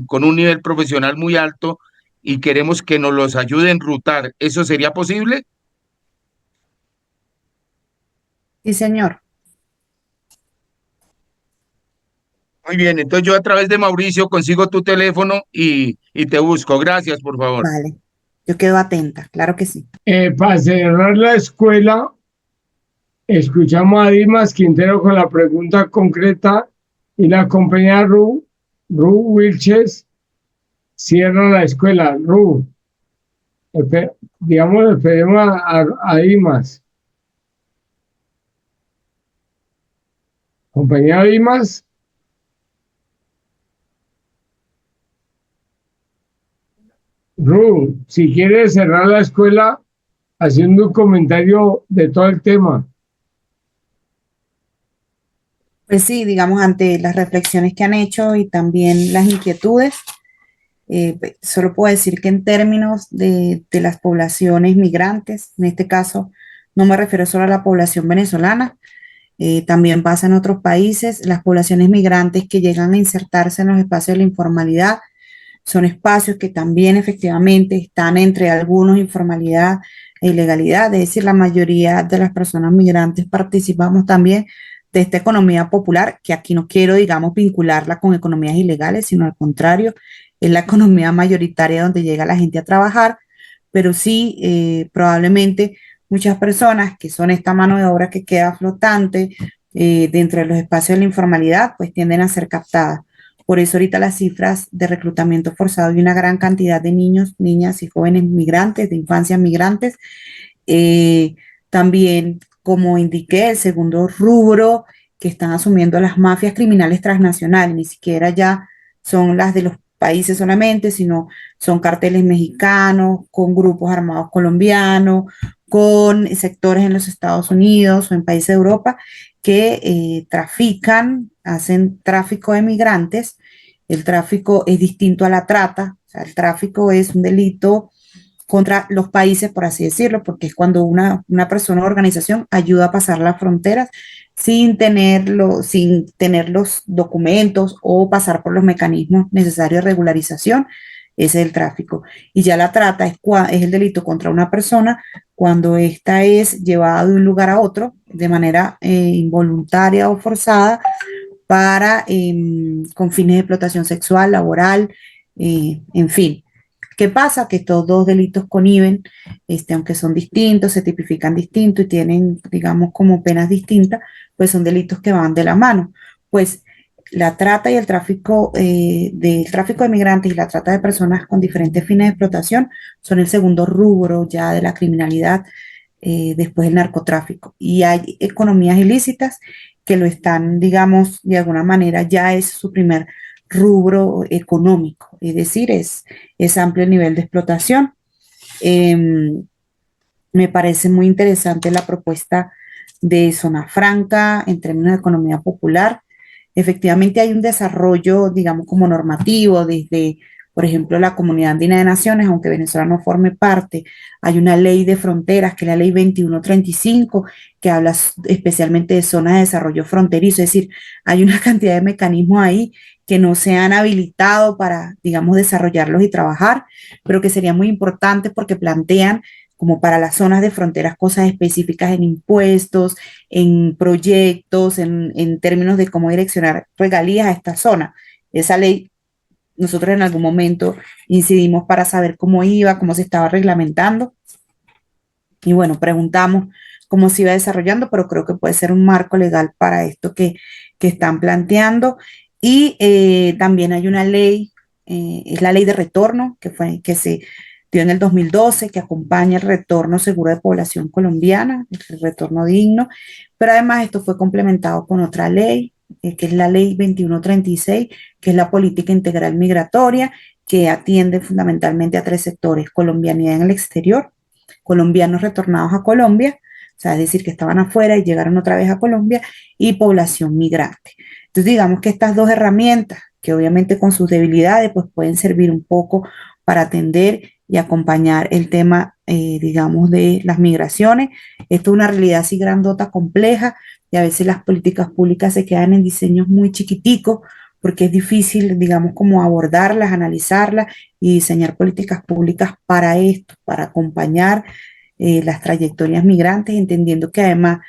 con un nivel profesional muy alto y queremos que nos los ayude a enrutar. ¿Eso sería posible? Sí, señor. Muy bien, entonces yo a través de Mauricio consigo tu teléfono y te busco. Gracias, por favor. Vale, yo quedo atenta, claro que sí. Para cerrar la escuela, escuchamos a Dimas Quintero con la pregunta concreta y la compañera Ru Wilches cierra la escuela. Ru, esperemos a Dimas. Compañera Dimas. Ru, si quieres cerrar la escuela haciendo un comentario de todo el tema. Pues sí, digamos, ante las reflexiones que han hecho y también las inquietudes, solo puedo decir que en términos de las poblaciones migrantes, en este caso no me refiero solo a la población venezolana, también pasa en otros países, las poblaciones migrantes que llegan a insertarse en los espacios de la informalidad son espacios que también efectivamente están entre algunos informalidad e ilegalidad, es decir, la mayoría de las personas migrantes participamos también de esta economía popular, que aquí no quiero, digamos, vincularla con economías ilegales, sino al contrario, es la economía mayoritaria donde llega la gente a trabajar, pero sí, probablemente muchas personas que son esta mano de obra que queda flotante dentro de los espacios de la informalidad, pues tienden a ser captadas. Por eso ahorita las cifras de reclutamiento forzado y una gran cantidad de niños, niñas y jóvenes migrantes, de infancias migrantes. También, como indiqué, el segundo rubro que están asumiendo las mafias criminales transnacionales, ni siquiera ya son las de los países solamente, sino son carteles mexicanos, con grupos armados colombianos, con sectores en los Estados Unidos o en países de Europa que trafican, hacen tráfico de migrantes. El tráfico es distinto a la trata, o sea, el tráfico es un delito contra los países, por así decirlo, porque es cuando una persona o organización ayuda a pasar las fronteras sin tener los documentos o pasar por los mecanismos necesarios de regularización. Ese es el tráfico. Y ya la trata es el delito contra una persona cuando ésta es llevada de un lugar a otro de manera involuntaria o forzada para, con fines de explotación sexual, laboral, en fin. ¿Qué pasa? Que estos dos delitos conniven, aunque son distintos, se tipifican distintos y tienen, digamos, como penas distintas, pues son delitos que van de la mano. Pues la trata y el tráfico, del tráfico de migrantes y la trata de personas con diferentes fines de explotación son el segundo rubro ya de la criminalidad, después del narcotráfico. Y hay economías ilícitas que lo están, digamos, de alguna manera ya es su primer rubro económico, es decir, es amplio el nivel de explotación. Me parece muy interesante la propuesta de Zona Franca en términos de economía popular. Efectivamente hay un desarrollo, digamos, como normativo desde, por ejemplo, la Comunidad Andina de Naciones, aunque Venezuela no forme parte. Hay una ley de fronteras, que es la ley 2135, que habla especialmente de zonas de desarrollo fronterizo, es decir, hay una cantidad de mecanismos ahí que no se han habilitado para, digamos, desarrollarlos y trabajar, pero que sería muy importante porque plantean como para las zonas de fronteras cosas específicas en impuestos, en proyectos, en términos de cómo direccionar regalías a esta zona. Esa ley, nosotros en algún momento incidimos para saber cómo iba, cómo se estaba reglamentando. Y bueno, preguntamos cómo se iba desarrollando, pero creo que puede ser un marco legal para esto que están planteando. Y también hay una ley, es la ley de retorno, que se dio en el 2012, que acompaña el retorno seguro de población colombiana, el retorno digno, pero además esto fue complementado con otra ley, que es la ley 2136, que es la política integral migratoria, que atiende fundamentalmente a tres sectores: colombianidad en el exterior, colombianos retornados a Colombia, o sea, es decir, que estaban afuera y llegaron otra vez a Colombia, y población migrante. Entonces, digamos que estas dos herramientas, que obviamente con sus debilidades, pues pueden servir un poco para atender y acompañar el tema, digamos, de las migraciones. Esto es una realidad así grandota, compleja, y a veces las políticas públicas se quedan en diseños muy chiquiticos, porque es difícil, digamos, como abordarlas, analizarlas y diseñar políticas públicas para esto, para acompañar las trayectorias migrantes, entendiendo que además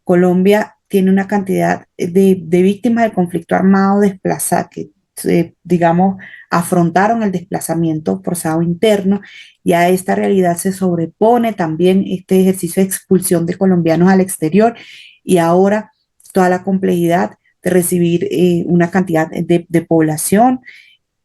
Colombia tiene una cantidad de víctimas del conflicto armado desplazadas que, digamos, afrontaron el desplazamiento forzado interno, y a esta realidad se sobrepone también este ejercicio de expulsión de colombianos al exterior, y ahora toda la complejidad de recibir una cantidad de población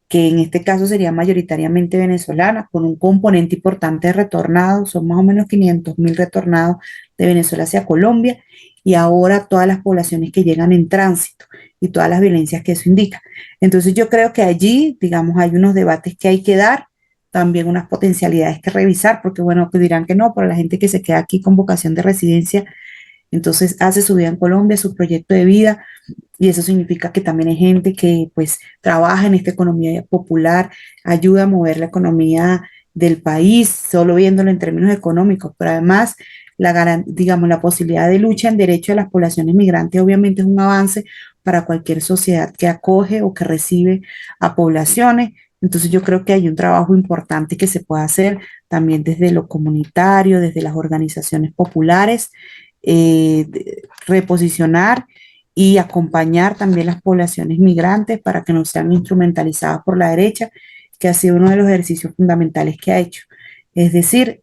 que en este caso sería mayoritariamente venezolana, con un componente importante de retornados. Son más o menos 500.000 retornados de Venezuela hacia Colombia, y ahora todas las poblaciones que llegan en tránsito y todas las violencias que eso indica. Entonces yo creo que allí, digamos, hay unos debates que hay que dar, también unas potencialidades que revisar, porque bueno, que dirán que no, pero la gente que se queda aquí con vocación de residencia, entonces hace su vida en Colombia, su proyecto de vida, y eso significa que también hay gente que pues trabaja en esta economía popular, ayuda a mover la economía del país, solo viéndolo en términos económicos, pero además digamos, la posibilidad de lucha en derecho de las poblaciones migrantes obviamente es un avance para cualquier sociedad que acoge o que recibe a poblaciones. Entonces yo creo que hay un trabajo importante que se puede hacer también desde lo comunitario, desde las organizaciones populares, reposicionar y acompañar también las poblaciones migrantes para que no sean instrumentalizadas por la derecha, que ha sido uno de los ejercicios fundamentales que ha hecho. Es decir,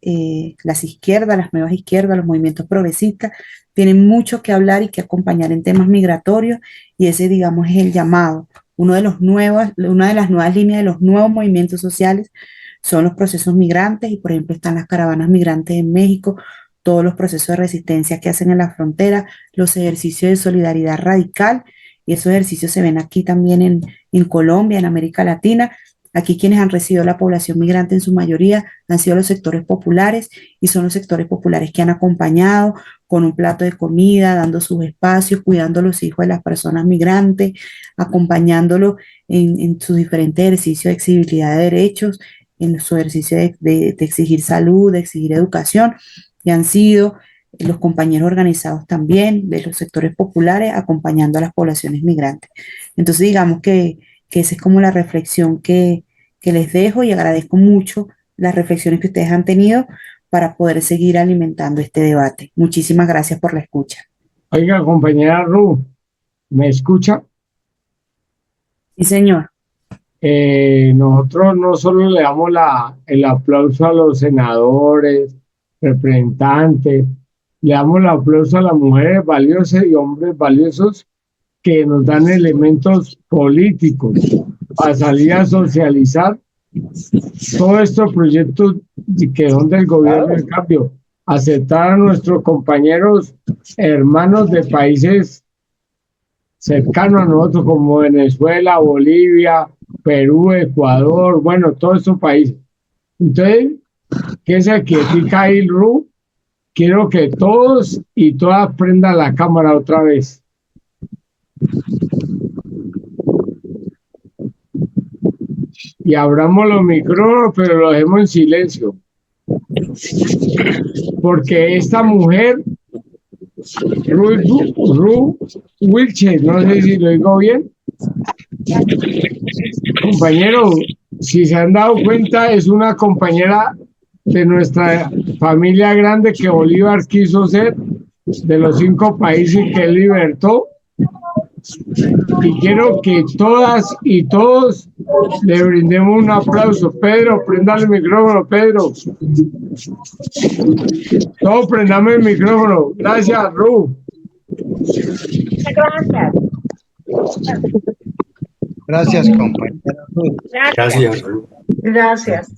las izquierdas, las nuevas izquierdas, los movimientos progresistas tienen mucho que hablar y que acompañar en temas migratorios, y ese, digamos, es el llamado. Una de las nuevas líneas de los nuevos movimientos sociales son los procesos migrantes, y por ejemplo están las caravanas migrantes en México, todos los procesos de resistencia que hacen en la frontera, los ejercicios de solidaridad radical, y esos ejercicios se ven aquí también en Colombia, en América Latina. Aquí quienes han recibido la población migrante en su mayoría han sido los sectores populares, y son los sectores populares que han acompañado con un plato de comida, dando sus espacios, cuidando a los hijos de las personas migrantes, acompañándolos en sus diferentes ejercicios de exigibilidad de derechos, en su ejercicio de exigir salud, de exigir educación, y han sido los compañeros organizados también de los sectores populares acompañando a las poblaciones migrantes. Entonces digamos que esa es como la reflexión que les dejo, y agradezco mucho las reflexiones que ustedes han tenido para poder seguir alimentando este debate. Muchísimas gracias por la escucha. Oiga, compañera Ruth, ¿me escucha? Sí, señor. Nosotros no solo le damos el aplauso a los senadores, representantes, le damos el aplauso a las mujeres valiosas y hombres valiosos que nos dan elementos políticos para salir a socializar todos estos proyectos que son del gobierno del cambio, aceptar a nuestros compañeros hermanos de países cercanos a nosotros como Venezuela, Bolivia, Perú, Ecuador, bueno, todos estos países. Entonces, ¿qué se critica ahí, Ru? Quiero que todos y todas prendan la cámara otra vez. Y abramos los micrófonos, pero los dejemos en silencio. Porque esta mujer, Ru Wilches, no sé si lo digo bien. Compañero, si se han dado cuenta, es una compañera de nuestra familia grande que Bolívar quiso ser, de los 5 países que él libertó. Y quiero que todas y todos le brindemos un aplauso. Pedro, prendale el micrófono, Pedro. Todos prendame el micrófono. Gracias, Ru. Gracias. Gracias, compañera. Gracias. Gracias. Gracias.